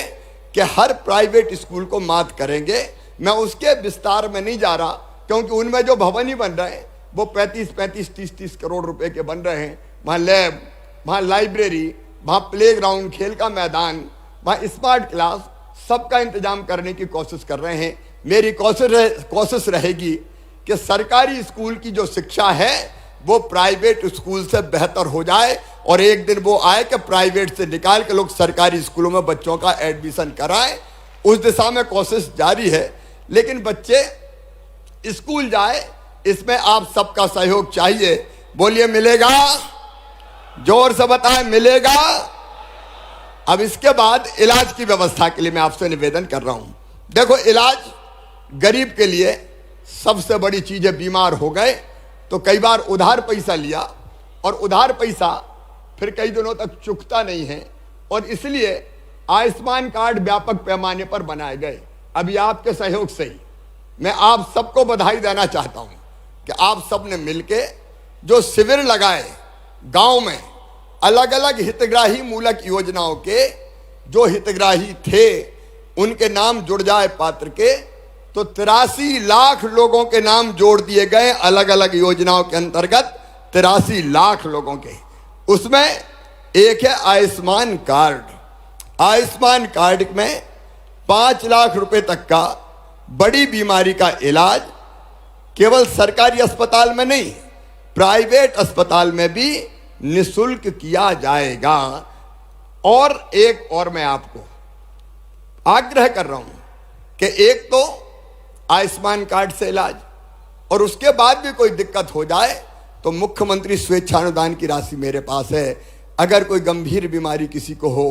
कि हर प्राइवेट स्कूल को मात करेंगे। मैं उसके विस्तार में नहीं जा रहा, क्योंकि उनमें जो भवन ही बन रहे हैं वो 35-35, 30-30 करोड़ रुपए के बन रहे हैं। वहाँ लैब, वहाँ लाइब्रेरी, वहाँ प्लेग्राउंड, खेल का मैदान, वहाँ स्मार्ट क्लास, सबका इंतजाम करने की कोशिश कर रहे हैं। मेरी कोशिश रहेगी कि सरकारी स्कूल की जो शिक्षा है वो प्राइवेट स्कूल से बेहतर हो जाए, और एक दिन वो आए कि प्राइवेट से निकाल के लोग सरकारी स्कूलों में बच्चों का एडमिशन कराएं। उस दिशा में कोशिश जारी है। लेकिन बच्चे स्कूल जाए, इसमें आप सबका सहयोग चाहिए। बोलिए, मिलेगा? जोर से बताएं, मिलेगा? अब इसके बाद इलाज की व्यवस्था के लिए मैं आपसे निवेदन कर रहा हूं। देखो, इलाज गरीब के लिए सबसे बड़ी चीज है। बीमार हो गए तो कई बार उधार पैसा लिया, और उधार पैसा फिर कई दिनों तक चुकता नहीं है, और इसलिए आयुष्मान कार्ड व्यापक पैमाने पर बनाए गए। अभी आपके सहयोग से ही मैं आप सबको बधाई देना चाहता हूं कि आप सब ने मिलके जो शिविर लगाए गांव में, अलग अलग हितग्राही मूलक योजनाओं के जो हितग्राही थे उनके नाम जुड़ जाए पात्र के, तो 83 लाख लोगों के नाम जोड़ दिए गए अलग अलग योजनाओं के अंतर्गत। 83 लाख लोगों के, उसमें एक है आयुष्मान कार्ड। आयुष्मान कार्ड में 5 लाख रुपए तक का बड़ी बीमारी का इलाज केवल सरकारी अस्पताल में नहीं, प्राइवेट अस्पताल में भी निःशुल्क किया जाएगा। और एक और मैं आपको आग्रह कर रहा हूं कि एक तो आयुष्मान कार्ड से इलाज, और उसके बाद भी कोई दिक्कत हो जाए तो मुख्यमंत्री स्वेच्छानुदान की राशि मेरे पास है। अगर कोई गंभीर बीमारी किसी को हो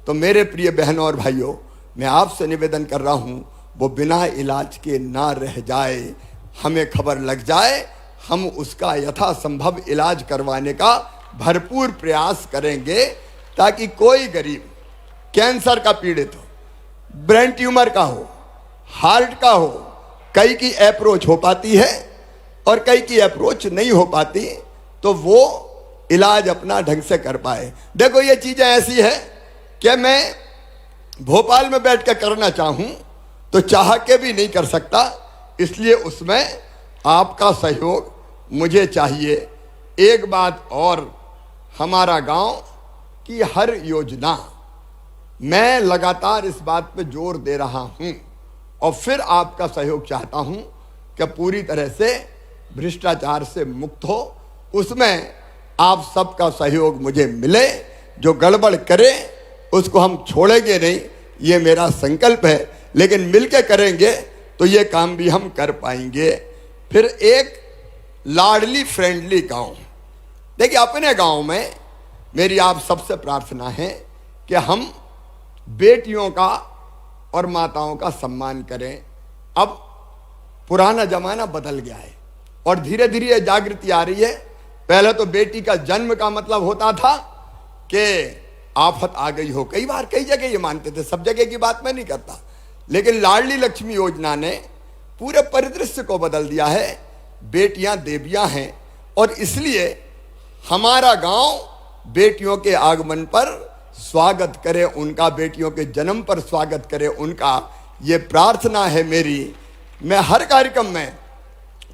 तो मेरे प्रिय बहनों और भाइयों, मैं आपसे निवेदन कर रहा हूं, वो बिना इलाज के ना रह जाए। हमें खबर लग जाए, हम उसका यथासंभव इलाज करवाने का भरपूर प्रयास करेंगे, ताकि कोई गरीब कैंसर का पीड़ित हो, ब्रेन ट्यूमर का हो, हार्ट का हो, कई की अप्रोच हो पाती है और कई की अप्रोच नहीं हो पाती, तो वो इलाज अपना ढंग से कर पाए। देखो ये चीजें ऐसी है कि मैं भोपाल में बैठ कर करना चाहूं तो चाह के भी नहीं कर सकता, इसलिए उसमें आपका सहयोग मुझे चाहिए। एक बात और, हमारा गांव की हर योजना मैं लगातार इस बात पे जोर दे रहा हूं, और फिर आपका सहयोग चाहता हूं कि पूरी तरह से भ्रष्टाचार से मुक्त हो। उसमें आप सबका सहयोग मुझे मिले। जो गड़बड़ करे उसको हम छोड़ेंगे नहीं, ये मेरा संकल्प है, लेकिन मिलके करेंगे तो ये काम भी हम कर पाएंगे। फिर एक लाडली फ्रेंडली गांव। देखिए, अपने गांव में मेरी आप सबसे प्रार्थना है कि हम बेटियों का और माताओं का सम्मान करें। अब पुराना जमाना बदल गया है और धीरे धीरे ये जागृति आ रही है। पहले तो बेटी का जन्म का मतलब होता था कि आफत आ गई हो, कई बार कई जगह ये मानते थे, सब जगह की बात मैं नहीं करता, लेकिन लाडली लक्ष्मी योजना ने पूरे परिदृश्य को बदल दिया है। बेटियां देवियां हैं, और इसलिए हमारा गांव बेटियों के आगमन पर स्वागत करे, उनका बेटियों के जन्म पर स्वागत करे उनका, ये प्रार्थना है मेरी। मैं हर कार्यक्रम में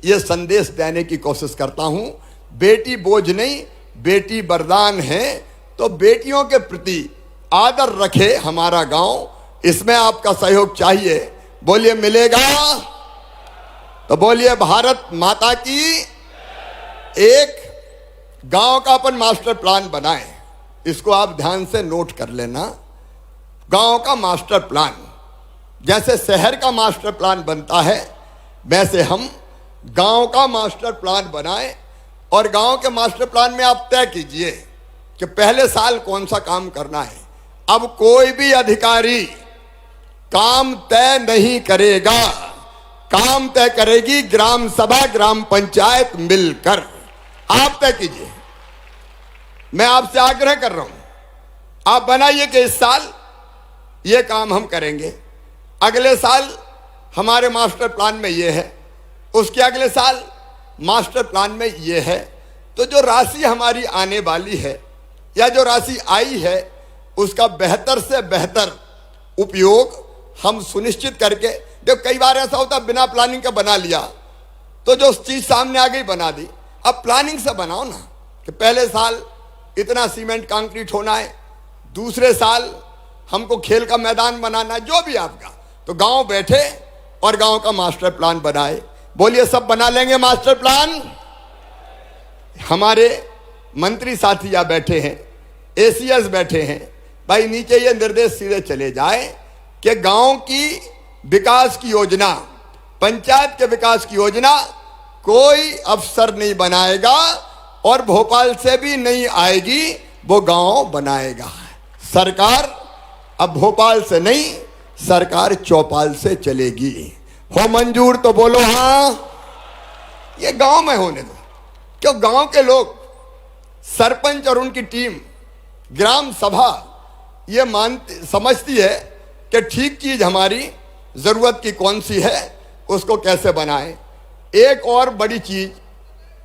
ये संदेश देने की कोशिश करता हूं, बेटी बोझ नहीं, बेटी वरदान है। तो बेटियों के प्रति आदर रखे हमारा गांव, इसमें आपका सहयोग चाहिए। बोलिए मिलेगा? तो बोलिए भारत माता की। एक गांव का अपन मास्टर प्लान बनाएं, इसको आप ध्यान से नोट कर लेना। गांव का मास्टर प्लान, जैसे शहर का मास्टर प्लान बनता है, वैसे हम गांव का मास्टर प्लान बनाएं। और गांव के मास्टर प्लान में आप तय कीजिए कि पहले साल कौन सा काम करना है। अब कोई भी अधिकारी काम तय नहीं करेगा, काम तय करेगी ग्राम सभा, ग्राम पंचायत मिलकर। आप तय कीजिए। मैं आपसे आग्रह कर रहा हूं, आप बनाइए कि इस साल ये काम हम करेंगे, अगले साल हमारे मास्टर प्लान में ये है, उसके अगले साल मास्टर प्लान में ये है। तो जो राशि हमारी आने वाली है या जो राशि आई है, उसका बेहतर से बेहतर उपयोग हम सुनिश्चित करके, जब कई बार ऐसा होता है बिना प्लानिंग का बना लिया, तो जो चीज सामने आ गई बना दी। अब प्लानिंग से बनाओ ना, कि पहले साल इतना सीमेंट कंक्रीट होना है, दूसरे साल हमको खेल का मैदान बनाना है, जो भी आपका। तो गांव बैठे और गांव का मास्टर प्लान बनाए। बोलिए सब बना लेंगे मास्टर प्लान? हमारे मंत्री साथी यहाँ बैठे हैं, एसीएस बैठे हैं, भाई नीचे ये निर्देश सीधे चले जाए कि गांव की विकास की योजना, पंचायत के विकास की योजना कोई अफसर नहीं बनाएगा और भोपाल से भी नहीं आएगी, वो गांव बनाएगा। सरकार अब भोपाल से नहीं, सरकार चौपाल से चलेगी। हो मंजूर तो बोलो हाँ। ये गांव में होने दो, क्यों गांव के लोग, सरपंच और उनकी टीम, ग्राम सभा ये समझती है कि ठीक चीज हमारी जरूरत की कौन सी है, उसको कैसे बनाएं। एक और बड़ी चीज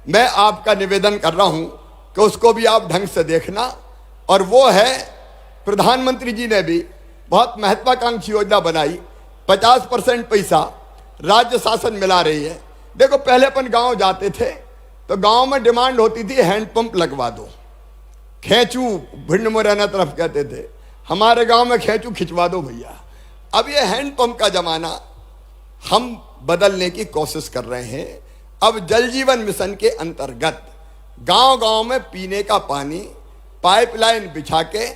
मैं आपका निवेदन कर रहा हूं कि उसको भी आप ढंग से देखना, और वो है प्रधानमंत्री जी ने भी बहुत महत्वाकांक्षी योजना बनाई, 50% पैसा राज्य शासन मिला रही है। देखो पहले अपन गांव जाते थे तो गांव में डिमांड होती थी हैंडपंप लगवा दो, खेचू भिंड मुरैना तरफ कहते थे, हमारे गांव में खेचू खिंचवा दो भैया। अब ये हैंडपंप का जमाना हम बदलने की कोशिश कर रहे हैं। अब जल जीवन मिशन के अंतर्गत गांव गांव में पीने का पानी पाइपलाइन बिछा के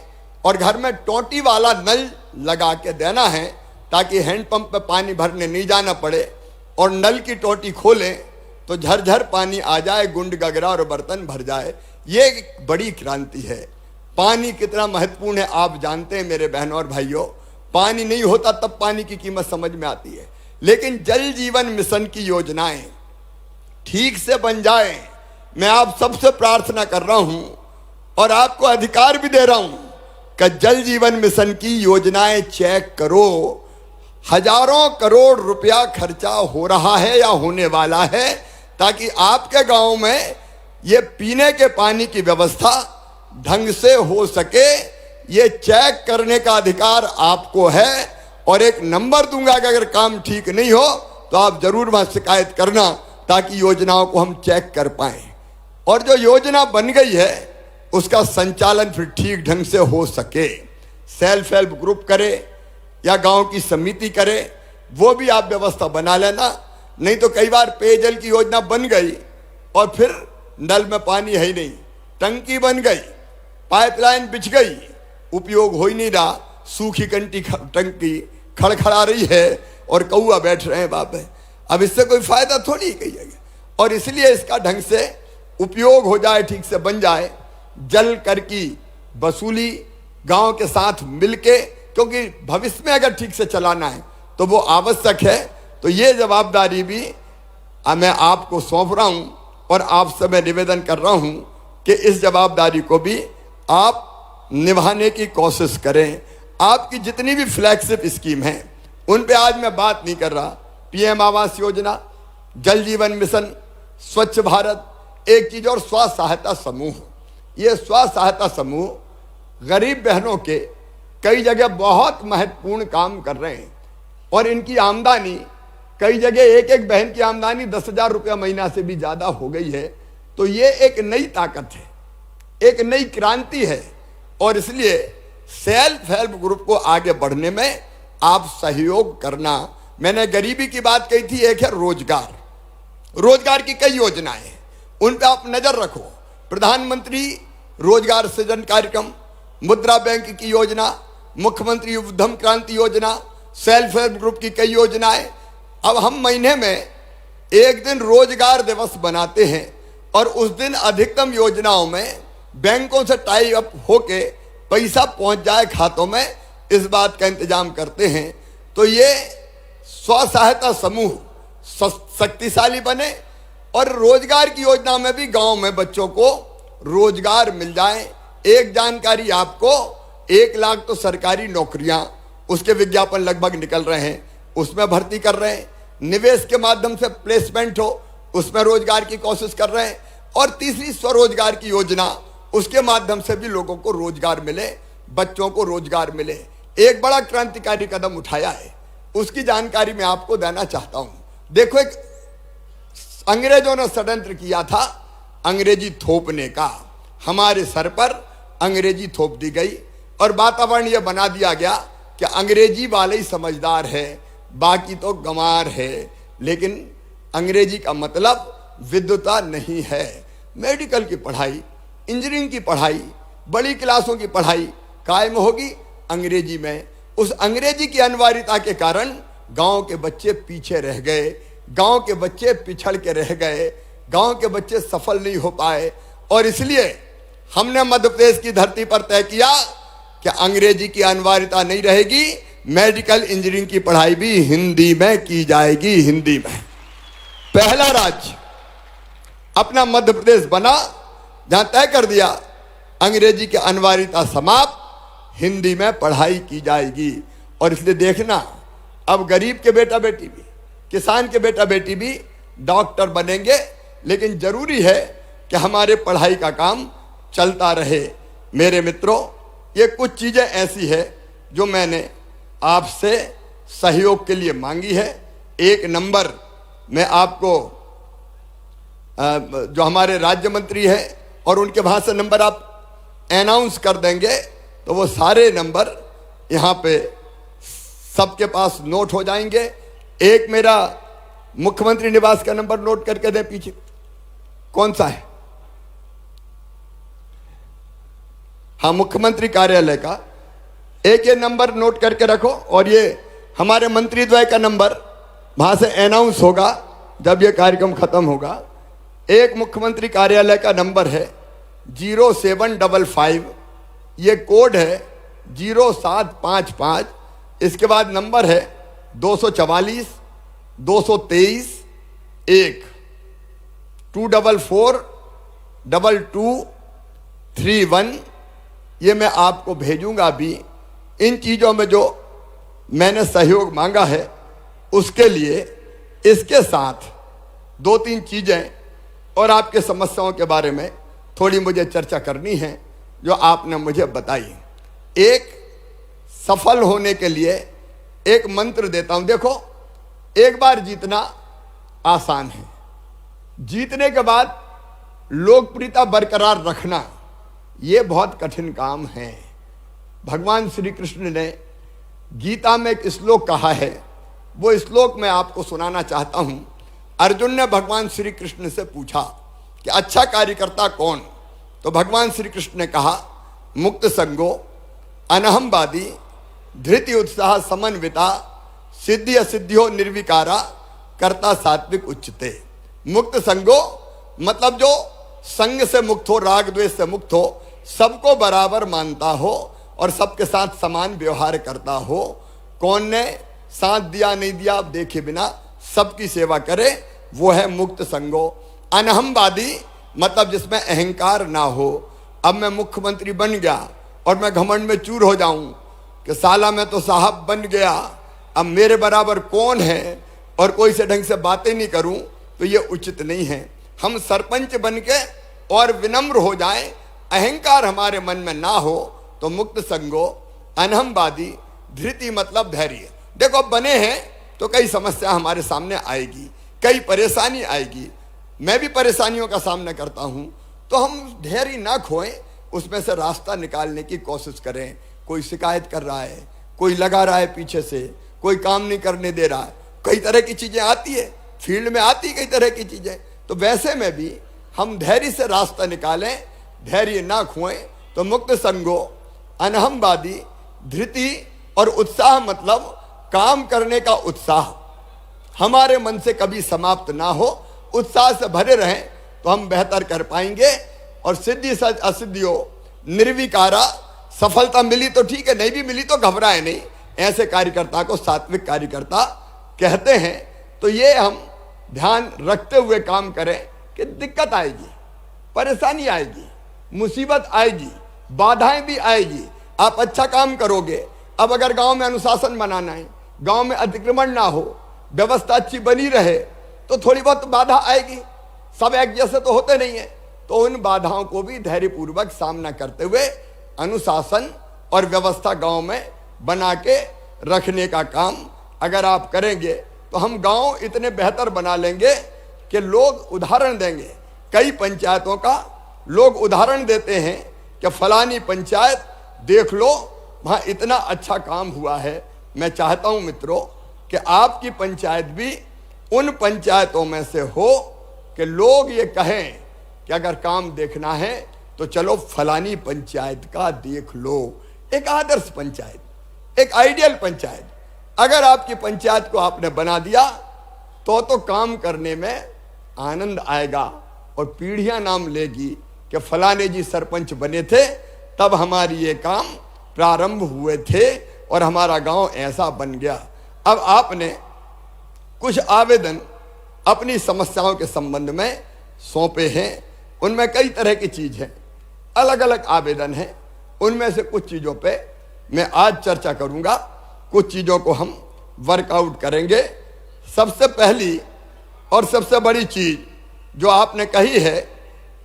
और घर में टोटी वाला नल लगा के देना है, ताकि हैंडपंप पे पानी भरने नहीं जाना पड़े और नल की टोटी खोलें तो झरझर पानी आ जाए, गुंड गगरा और बर्तन भर जाए। ये एक बड़ी क्रांति है। पानी कितना महत्वपूर्ण है आप जानते हैं मेरे बहनों और भाइयों। पानी नहीं होता तब पानी की कीमत समझ में आती है। लेकिन जल जीवन मिशन की योजनाएं ठीक से बन जाए, मैं आप सबसे प्रार्थना कर रहा हूं और आपको अधिकार भी दे रहा हूं कि जल जीवन मिशन की योजनाएं चेक करो। हजारों करोड़ रुपया खर्चा हो रहा है या होने वाला है, ताकि आपके गांव में ये पीने के पानी की व्यवस्था ढंग से हो सके। ये चेक करने का अधिकार आपको है और एक नंबर दूंगा कि अगर काम ठीक नहीं हो तो आप जरूर वहां शिकायत करना, ताकि योजनाओं को हम चेक कर पाए और जो योजना बन गई है उसका संचालन फिर ठीक ढंग से हो सके। सेल्फ हेल्प ग्रुप करे या गांव की समिति करे, वो भी आप व्यवस्था बना लेना। नहीं तो कई बार पेयजल की योजना बन गई और फिर नल में पानी है ही नहीं, टंकी बन गई, पाइपलाइन बिछ गई, उपयोग हो ही नहीं रहा, सूखी टंकी खड़खड़ा रही है और कौआ बैठ रहे हैं बाप है। अब इससे कोई फायदा थोड़ी ही कही जाएगा। और इसलिए इसका ढंग से उपयोग हो जाए, ठीक से बन जाए। जल कर की वसूली गांव के साथ मिलके, क्योंकि भविष्य में अगर ठीक से चलाना है तो वो आवश्यक है। तो ये जवाबदारी भी मैं आपको सौंप रहा हूं और आपसे मैं निवेदन कर रहा हूं कि इस जवाबदारी को भी आप निभाने की कोशिश करें। आपकी जितनी भी फ्लैगशिप स्कीम है उन पे आज मैं बात नहीं कर रहा। पीएम आवास योजना, जल जीवन मिशन, स्वच्छ भारत, एक चीज और स्व सहायता समूह। ये स्व सहायता समूह गरीब बहनों के कई जगह बहुत महत्वपूर्ण काम कर रहे हैं और इनकी आमदनी कई जगह एक एक बहन की आमदनी 10,000 रुपया महीना से भी ज्यादा हो गई है। तो ये एक नई ताकत है, एक नई क्रांति है और इसलिए सेल्फ हेल्प ग्रुप को आगे बढ़ने में आप सहयोग करना। मैंने गरीबी की बात कही थी, एक है रोजगार। रोजगार की कई योजनाएं हैं, उन पे आप नजर रखो। प्रधानमंत्री रोजगार सृजन कार्यक्रम, मुद्रा बैंक की योजना, मुख्यमंत्री उद्यम क्रांति योजना, सेल्फ हेल्प ग्रुप की कई योजनाएं। अब हम महीने में एक दिन रोजगार दिवस बनाते हैं और उस दिन अधिकतम योजनाओं में बैंकों से टाई अप होके पैसा पहुंच जाए खातों में, इस बात का इंतजाम करते हैं। तो ये स्व सहायता समूह शक्तिशाली बने और रोजगार की योजना में भी गांव में बच्चों को रोजगार मिल जाए। एक जानकारी आपको, 1 लाख तो सरकारी नौकरियां, उसके विज्ञापन लगभग निकल रहे हैं, उसमें भर्ती कर रहे हैं। निवेश के माध्यम से प्लेसमेंट हो, उसमें रोजगार की कोशिश कर रहे हैं। और तीसरी स्वरोजगार की योजना, उसके माध्यम से भी लोगों को रोजगार मिले, बच्चों को रोजगार मिले। एक बड़ा क्रांतिकारी कदम उठाया है, उसकी जानकारी मैं आपको देना चाहता हूं। देखो, एक अंग्रेजों ने षड्यंत्र किया था अंग्रेजी थोपने का, हमारे सर पर अंग्रेजी थोप दी गई और वातावरण यह बना दिया गया कि अंग्रेजी वाले ही समझदार है, बाकी तो गंवार है। लेकिन अंग्रेजी का मतलब विद्वता नहीं है। मेडिकल की पढ़ाई, इंजीनियरिंग की पढ़ाई, बड़ी क्लासों की पढ़ाई कायम होगी अंग्रेजी में। उस अंग्रेजी की अनिवार्यता के कारण गांव के बच्चे पीछे रह गए, गांव के बच्चे पिछड़ के रह गए, गांव के बच्चे सफल नहीं हो पाए। और इसलिए हमने मध्य प्रदेश की धरती पर तय किया कि अंग्रेजी की अनिवार्यता नहीं रहेगी, मेडिकल इंजीनियरिंग की पढ़ाई भी हिंदी में की जाएगी। हिंदी में पहला राज्य अपना मध्य प्रदेश बना जहां तय कर दिया अंग्रेजी की अनिवार्यता समाप्त, हिंदी में पढ़ाई की जाएगी। और इसलिए देखना, अब गरीब के बेटा बेटी भी, किसान के बेटा बेटी भी डॉक्टर बनेंगे। लेकिन जरूरी है कि हमारे पढ़ाई का काम चलता रहे। मेरे मित्रों, ये कुछ चीजें ऐसी है जो मैंने आपसे सहयोग के लिए मांगी है। एक नंबर मैं आपको जो हमारे राज्य मंत्री है और उनके वहाँ से नंबर आप अनाउंस कर देंगे तो वो सारे नंबर यहाँ पे सबके पास नोट हो जाएंगे। एक मेरा मुख्यमंत्री निवास का नंबर नोट करके दें, पीछे कौन सा है? हाँ, मुख्यमंत्री कार्यालय का एक ये नंबर नोट करके रखो। और ये हमारे मंत्री द्वय का नंबर वहां से अनाउंस होगा जब ये कार्यक्रम खत्म होगा। एक मुख्यमंत्री कार्यालय का नंबर है 0755, ये कोड है 0755। इसके बाद नंबर है 244 223 1 244 2231। ये मैं आपको भेजूंगा अभी। इन चीज़ों में जो मैंने सहयोग मांगा है उसके लिए इसके साथ 2-3 चीज़ें और आपके समस्याओं के बारे में थोड़ी मुझे चर्चा करनी है जो आपने मुझे बताई। एक सफल होने के लिए एक मंत्र देता हूं। देखो, एक बार जीतना आसान है, जीतने के बाद लोकप्रियता बरकरार रखना ये बहुत कठिन काम है। भगवान श्री कृष्ण ने गीता में एक श्लोक कहा है, वो श्लोक मैं आपको सुनाना चाहता हूं। अर्जुन ने भगवान श्री कृष्ण से पूछा कि अच्छा कार्यकर्ता कौन? तो भगवान श्री कृष्ण ने कहा, मुक्त संगो, अनहमवादी, धृति उत्साह समन्विता, सिद्धि असिद्धियो निर्विकारा, कर्ता सात्विक उच्चते। मुक्त संगो मतलब जो संग से मुक्त हो, राग द्वेष से मुक्त हो, सबको बराबर मानता हो और सबके साथ समान व्यवहार करता हो। कौन ने साथ दिया नहीं दिया आप देखे बिना सबकी सेवा करे, वो है मुक्त संगो। अनहमवादी मतलब जिसमें अहंकार ना हो। अब मैं मुख्यमंत्री बन गया और मैं घमंड में चूर हो जाऊं कि साला मैं तो साहब बन गया, अब मेरे बराबर कौन है, और कोई से ढंग से बातें नहीं करूं, तो ये उचित नहीं है। हम सरपंच बन के और विनम्र हो जाएं, अहंकार हमारे मन में ना हो, तो मुक्त संगो। अनहमवादी, धृति मतलब धैर्य। देखो, अब बने हैं तो कई समस्या हमारे सामने आएगी, कई परेशानी आएगी। मैं भी परेशानियों का सामना करता हूं, तो हम धैर्य ना खोएं, उसमें से रास्ता निकालने की कोशिश करें। कोई शिकायत कर रहा है, कोई लगा रहा है पीछे से, कोई काम नहीं करने दे रहा है, कई तरह की चीजें आती है, फील्ड में आती कई तरह की चीजें। तो वैसे में भी हम धैर्य से रास्ता निकालें, धैर्य ना खोएं। तो मुक्त संगो, अनहमवादी, धृति और उत्साह मतलब काम करने का उत्साह हमारे मन से कभी समाप्त ना हो, उत्साह से भरे रहें तो हम बेहतर कर पाएंगे। और सिद्धि असिद्धियों निर्विकारा, सफलता मिली तो ठीक है, नहीं भी मिली तो घबराए नहीं। ऐसे कार्यकर्ता को सात्विक कार्यकर्ता कहते हैं। तो ये हम ध्यान रखते हुए काम करें कि दिक्कत आएगी, परेशानी आएगी, मुसीबत आएगी, बाधाएं भी आएगी। आप अच्छा काम करोगे। अब अगर गांव में अनुशासन बनाना है, गांव में अतिक्रमण ना हो, व्यवस्था अच्छी बनी रहे, तो थोड़ी बहुत बाधा आएगी। सब एक जैसे तो होते नहीं है। तो उन बाधाओं को भी धैर्यपूर्वक सामना करते हुए अनुशासन और व्यवस्था गांव में बना के रखने का काम अगर आप करेंगे तो हम गांव इतने बेहतर बना लेंगे कि लोग उदाहरण देंगे। कई पंचायतों का लोग उदाहरण देते हैं कि फलानी पंचायत देख लो, वहां इतना अच्छा काम हुआ है। मैं चाहता हूं मित्रों कि आपकी पंचायत भी उन पंचायतों में से हो कि लोग ये कहें कि अगर काम देखना है तो चलो फलानी पंचायत का देख लो। एक आदर्श पंचायत, एक आइडियल पंचायत अगर आपकी पंचायत को आपने बना दिया तो काम करने में आनंद आएगा और पीढ़ियां नाम लेगी कि फलाने जी सरपंच बने थे, तब हमारी ये काम प्रारंभ हुए थे और हमारा गांव ऐसा बन गया। अब आपने कुछ आवेदन अपनी समस्याओं के संबंध में सौंपे हैं, उनमें कई तरह की चीज है, अलग अलग आवेदन हैं। उनमें से कुछ चीजों पे मैं आज चर्चा करूंगा, कुछ चीजों को हम वर्कआउट करेंगे। सबसे पहली और सबसे बड़ी चीज जो आपने कही है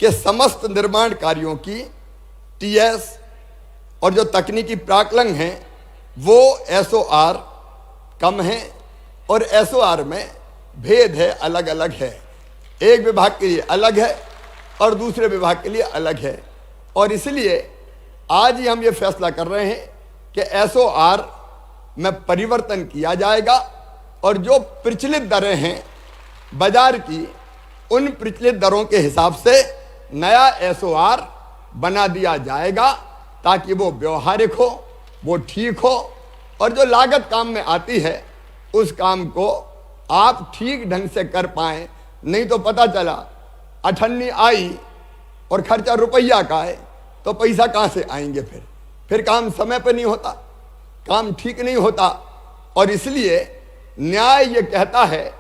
कि समस्त निर्माण कार्यों की टीएस और जो तकनीकी प्राकलन हैं वो SOR कम है और SOR में भेद है, अलग अलग है। एक विभाग के लिए अलग है और दूसरे विभाग के लिए अलग है। और इसलिए आज ही हम ये फैसला कर रहे हैं कि SOR में परिवर्तन किया जाएगा और जो प्रचलित दरें हैं बाजार की, उन प्रचलित दरों के हिसाब से नया SOR बना दिया जाएगा ताकि वो व्यवहारिक हो, वो ठीक हो और जो लागत काम में आती है उस काम को आप ठीक ढंग से कर पाएं। नहीं तो पता चला अठन्नी आई और खर्चा रुपया का है तो पैसा कहाँ से आएंगे? फिर काम समय पर नहीं होता, काम ठीक नहीं होता। और इसलिए न्याय ये कहता है,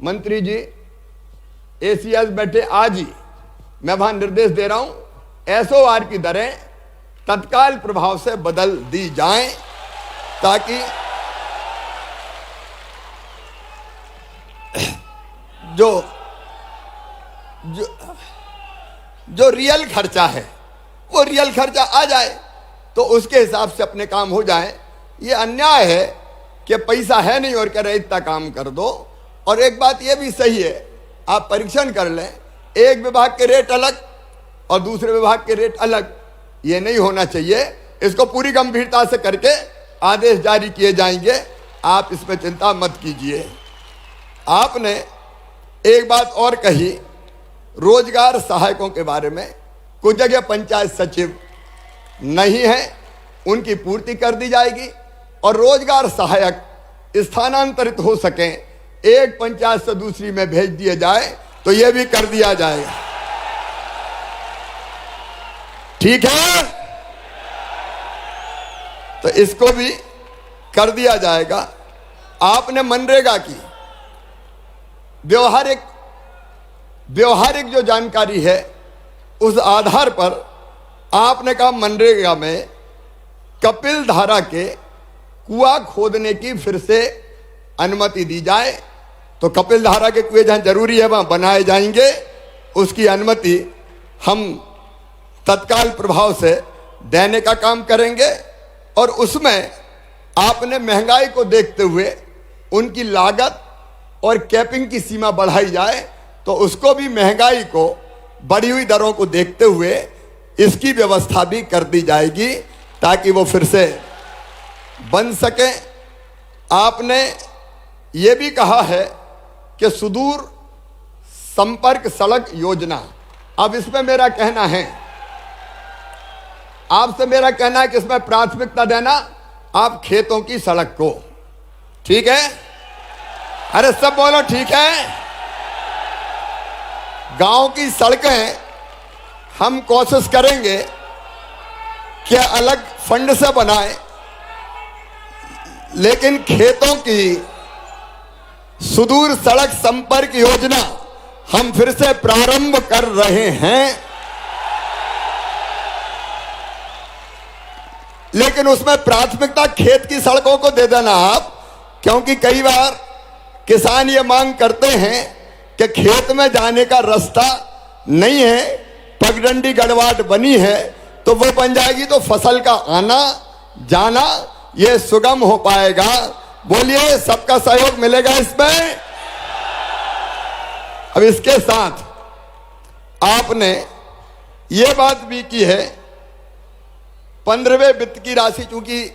मंत्री जी ACS बैठे आज ही, मैं वहां निर्देश दे रहा हूं SOR की दरें तत्काल प्रभाव से बदल दी जाएं ताकि जो रियल खर्चा है वो रियल खर्चा आ जाए तो उसके हिसाब से अपने काम हो जाए। ये अन्याय है कि पैसा है नहीं और कह रहे इतना काम कर दो। और एक बात ये भी सही है, आप परीक्षण कर लें, एक विभाग के रेट अलग और दूसरे विभाग के रेट अलग, ये नहीं होना चाहिए। इसको पूरी गंभीरता से करके आदेश जारी किए जाएंगे, आप इसमें चिंता मत कीजिए। आपने एक बात और कही रोजगार सहायकों के बारे में, कुछ जगह पंचायत सचिव नहीं है, उनकी पूर्ति कर दी जाएगी और रोजगार सहायक स्थानांतरित हो सकें, एक पंचायत से दूसरी में भेज दिए जाए तो यह भी कर दिया जाएगा। ठीक है, तो इसको भी कर दिया जाएगा। आपने मनरेगा की व्यवहारिक जो जानकारी है उस आधार पर आपने कहा मनरेगा में कपिल धारा के कुआं खोदने की फिर से अनुमति दी जाए। तो कपिल धारा के कुएं जहां जरूरी है वहां बनाए जाएंगे, उसकी अनुमति हम तत्काल प्रभाव से देने का काम करेंगे। और उसमें आपने महंगाई को देखते हुए उनकी लागत और कैपिंग की सीमा बढ़ाई जाए, तो उसको भी महंगाई को बढ़ी हुई दरों को देखते हुए इसकी व्यवस्था भी कर दी जाएगी ताकि वो फिर से बन सके। आपने ये भी कहा है कि सुदूर संपर्क सड़क योजना, अब इसमें मेरा कहना है, आपसे मेरा कहना है कि इसमें प्राथमिकता देना आप खेतों की सड़क को। ठीक है? अरे सब बोलो ठीक है। गांव की सड़कें हम कोशिश करेंगे कि अलग फंड से बनाएं, लेकिन खेतों की सुदूर सड़क संपर्क योजना हम फिर से प्रारंभ कर रहे हैं। लेकिन उसमें प्राथमिकता खेत की सड़कों को दे देना आप, क्योंकि कई बार किसान ये मांग करते हैं कि खेत में जाने का रास्ता नहीं है, पगडंडी गड़वाट बनी है, तो वो बन जाएगी तो फसल का आना जाना ये सुगम हो पाएगा। बोलिए सबका सहयोग मिलेगा इसमें। अब इसके साथ आपने ये बात भी की है, 15वें वित्त की राशि चूंकि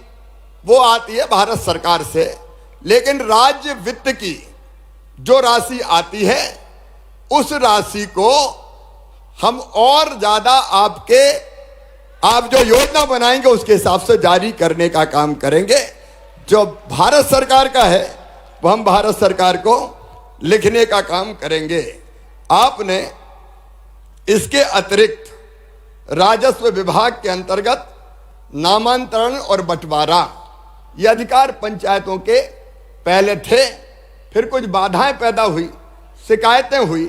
वो आती है भारत सरकार से, लेकिन राज्य वित्त की जो राशि आती है उस राशि को हम और ज्यादा आप जो योजना बनाएंगे उसके हिसाब से जारी करने का काम करेंगे। जो भारत सरकार का है वो हम भारत सरकार को लिखने का काम करेंगे। आपने इसके अतिरिक्त राजस्व विभाग के अंतर्गत नामांतरण और बंटवारा ये अधिकार पंचायतों के पहले थे, फिर कुछ बाधाएं पैदा हुई, शिकायतें हुई,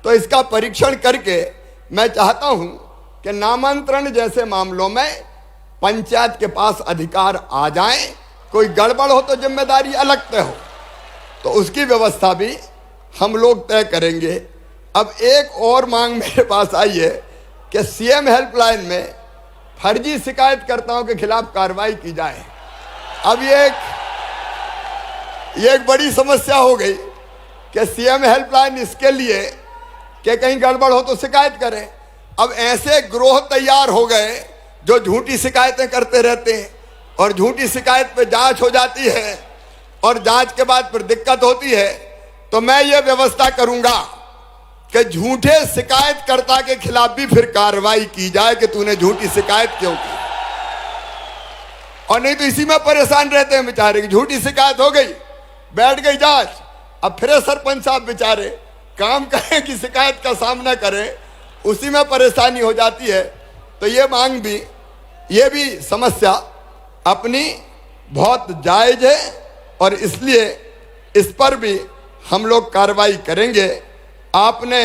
तो इसका परीक्षण करके मैं चाहता हूं कि नामांतरण जैसे मामलों में पंचायत के पास अधिकार आ जाएं। कोई गड़बड़ हो तो जिम्मेदारी अलग तय हो, तो उसकी व्यवस्था भी हम लोग तय करेंगे। अब एक और मांग मेरे पास आई है कि CM हेल्पलाइन में फर्जी शिकायतकर्ताओं के खिलाफ कार्रवाई की जाए। अब ये एक बड़ी समस्या हो गई कि सीएम हेल्पलाइन इसके लिए कि कहीं गड़बड़ हो तो शिकायत करें। अब ऐसे ग्रोह तैयार हो गए जो झूठी शिकायतें करते रहते हैं और झूठी शिकायत पे जांच हो जाती है और जांच के बाद फिर दिक्कत होती है। तो मैं ये व्यवस्था करूंगा कि झूठे शिकायतकर्ता के खिलाफ भी फिर कार्रवाई की जाए कि तूने झूठी शिकायत क्यों की। और नहीं तो इसी में परेशान रहते हैं बेचारे कि झूठी शिकायत हो गई, बैठ गई जांच, अब फिर सरपंच साहब बेचारे काम करें कि शिकायत का सामना करें, उसी में परेशानी हो जाती है। तो ये मांग भी, ये भी समस्या अपनी बहुत जायज है और इसलिए इस पर भी हम लोग कार्रवाई करेंगे। आपने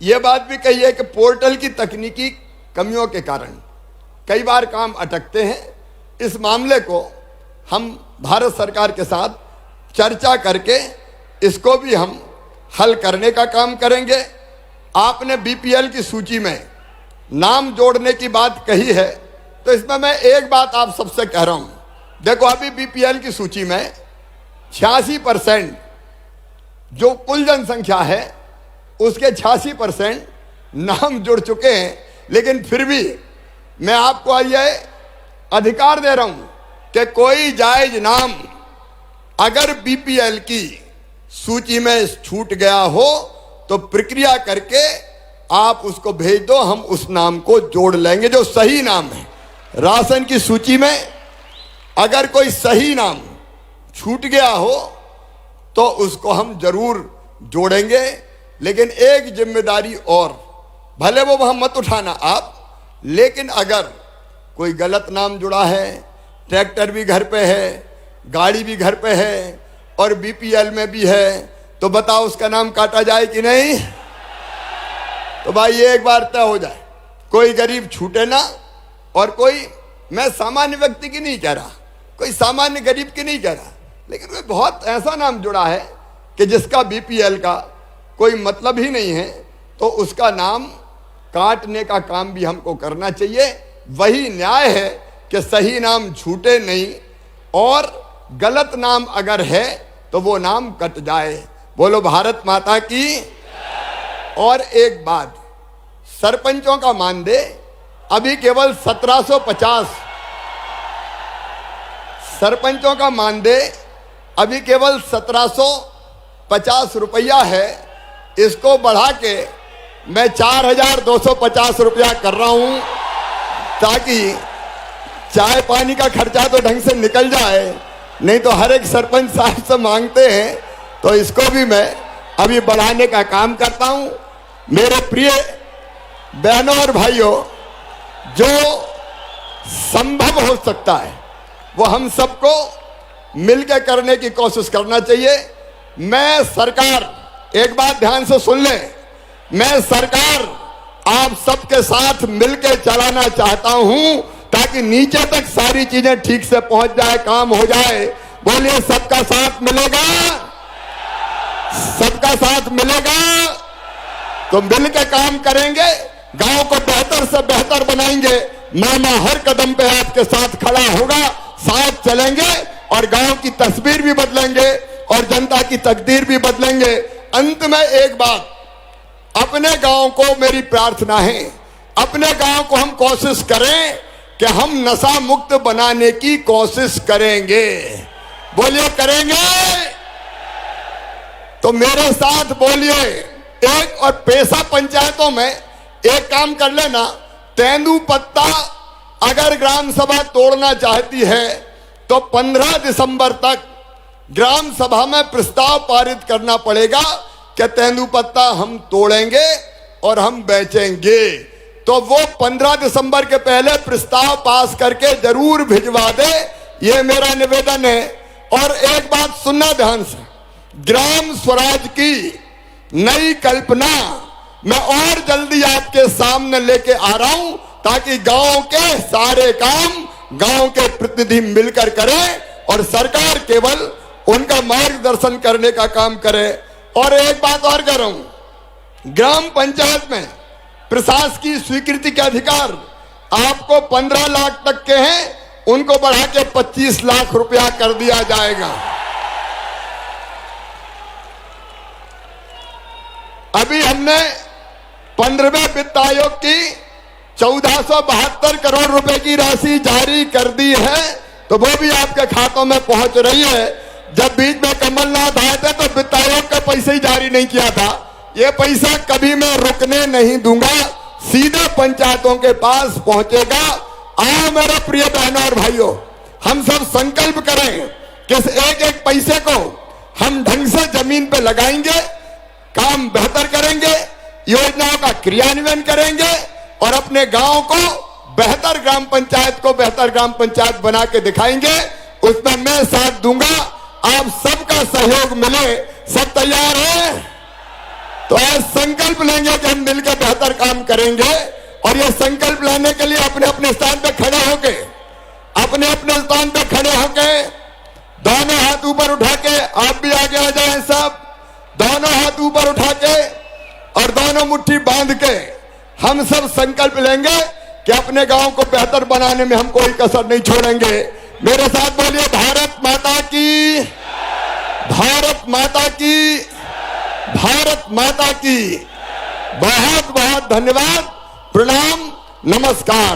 ये बात भी कही है कि पोर्टल की तकनीकी कमियों के कारण कई बार काम अटकते हैं। इस मामले को हम भारत सरकार के साथ चर्चा करके इसको भी हम हल करने का काम करेंगे। आपने बीपीएल की सूची में नाम जोड़ने की बात कही है, तो इसमें मैं एक बात आप सबसे कह रहा हूं। देखो, अभी बीपीएल की सूची में 86% जो कुल जनसंख्या है उसके 86% नाम जुड़ चुके हैं। लेकिन फिर भी मैं आपको यह अधिकार दे रहा हूं कि कोई जायज नाम अगर बीपीएल की सूची में छूट गया हो तो प्रक्रिया करके आप उसको भेज दो, हम उस नाम को जोड़ लेंगे जो सही नाम है। राशन की सूची में अगर कोई सही नाम छूट गया हो तो उसको हम जरूर जोड़ेंगे। लेकिन एक जिम्मेदारी और, भले वो वहां मत उठाना आप, लेकिन अगर कोई गलत नाम जुड़ा है, ट्रैक्टर भी घर पे है, गाड़ी भी घर पे है और बीपीएल में भी है, तो बताओ उसका नाम काटा जाए कि नहीं? तो भाई ये एक बार तय हो जाए, कोई गरीब छूटे ना। और कोई, मैं सामान्य व्यक्ति की नहीं कह रहा, कोई सामान्य गरीब की नहीं कह रहा, लेकिन कोई बहुत ऐसा नाम जुड़ा है कि जिसका बीपीएल का कोई मतलब ही नहीं है, तो उसका नाम काटने का काम भी हमको करना चाहिए। वही न्याय है कि सही नाम छूटे नहीं और गलत नाम अगर है तो वो नाम कट जाए। बोलो भारत माता की। और एक बात, सरपंचों का मानदेय अभी केवल 1750, सरपंचों का मानदेय अभी केवल 1750 रुपया है। इसको बढ़ा के मैं 4250 रुपया कर रहा हूं ताकि चाय पानी का खर्चा तो ढंग से निकल जाए, नहीं तो हर एक सरपंच साहब से मांगते हैं। तो इसको भी मैं अभी बढ़ाने का काम करता हूं। मेरे प्रिय बहनों और भाइयों, जो संभव हो सकता है वो हम सबको मिलकर करने की कोशिश करना चाहिए। मैं सरकार, एक बात ध्यान से सुन लें, मैं सरकार आप सबके साथ मिलकर चलाना चाहता हूं ताकि नीचे तक सारी चीजें ठीक से पहुंच जाए, काम हो जाए। बोलिए सबका साथ मिलेगा, सबका साथ मिलेगा तो मिलकर काम करेंगे, गांव को बेहतर से बेहतर बनाएंगे। मामा हर कदम पे आपके साथ खड़ा होगा, साथ चलेंगे और गांव की तस्वीर भी बदलेंगे और जनता की तकदीर भी बदलेंगे। अंत में एक बात, अपने गांव को मेरी प्रार्थना है, अपने गांव को हम कोशिश करें कि हम नशा मुक्त बनाने की कोशिश करेंगे। बोलिए करेंगे? तो मेरे साथ बोलिए। एक और पेशा पंचायतों में एक काम कर लेना, तेंदुपत्ता अगर ग्राम सभा तोड़ना चाहती है तो 15 दिसंबर तक ग्राम सभा में प्रस्ताव पारित करना पड़ेगा कि तेंदुपत्ता हम तोड़ेंगे और हम बेचेंगे। तो वो 15 दिसंबर के पहले प्रस्ताव पास करके जरूर भिजवा दे, ये मेरा निवेदन है। और एक बात सुनना ध्यान से, ग्राम स्वराज की नई कल्पना मैं और जल्दी आपके सामने लेके आ रहा हूं ताकि गांव के सारे काम गांव के प्रतिनिधि मिलकर करें और सरकार केवल उनका मार्गदर्शन करने का काम करे। और एक बात और कह रहा हूं, ग्राम पंचायत में प्रशासकीय स्वीकृति के अधिकार आपको 15 लाख तक के हैं उनको बढ़ा के 25 लाख रुपया कर दिया जाएगा। अभी हमने 15वें वित्त आयोग की 1472 करोड़ रुपए की राशि जारी कर दी है, तो वो भी आपके खातों में पहुंच रही है। जब बीच में कमलनाथ आए थे तो वित्त आयोग का पैसा ही जारी नहीं किया था। ये पैसा कभी मैं रुकने नहीं दूंगा, सीधे पंचायतों के पास पहुंचेगा। आओ मेरे प्रिय बहनों और भाइयों, हम सब संकल्प करें कि इस एक एक पैसे को हम ढंग से जमीन पे लगाएंगे, काम बेहतर करेंगे, योजनाओं का क्रियान्वयन करेंगे और अपने गांव को बेहतर ग्राम पंचायत को बेहतर ग्राम पंचायत बना के दिखाएंगे। उसमें मैं साथ दूंगा, आप सबका सहयोग मिले। सब तैयार हैं? तो आज संकल्प लेंगे कि हम मिलकर बेहतर काम करेंगे। और ये संकल्प लेने के लिए अपने अपने स्थान पे खड़े होके, अपने अपने स्थान पे खड़े होके दोनों हाथ ऊपर उठा के, आप भी आगे आ जाएं सब, दोनों हाथ ऊपर उठा के और दोनों मुट्ठी बांध के हम सब संकल्प लेंगे कि अपने गांव को बेहतर बनाने में हम कोई कसर नहीं छोड़ेंगे। मेरे साथ बोलिए, भारत माता की, भारत माता की, भारत माता की। बहुत बहुत धन्यवाद, प्रणाम, नमस्कार।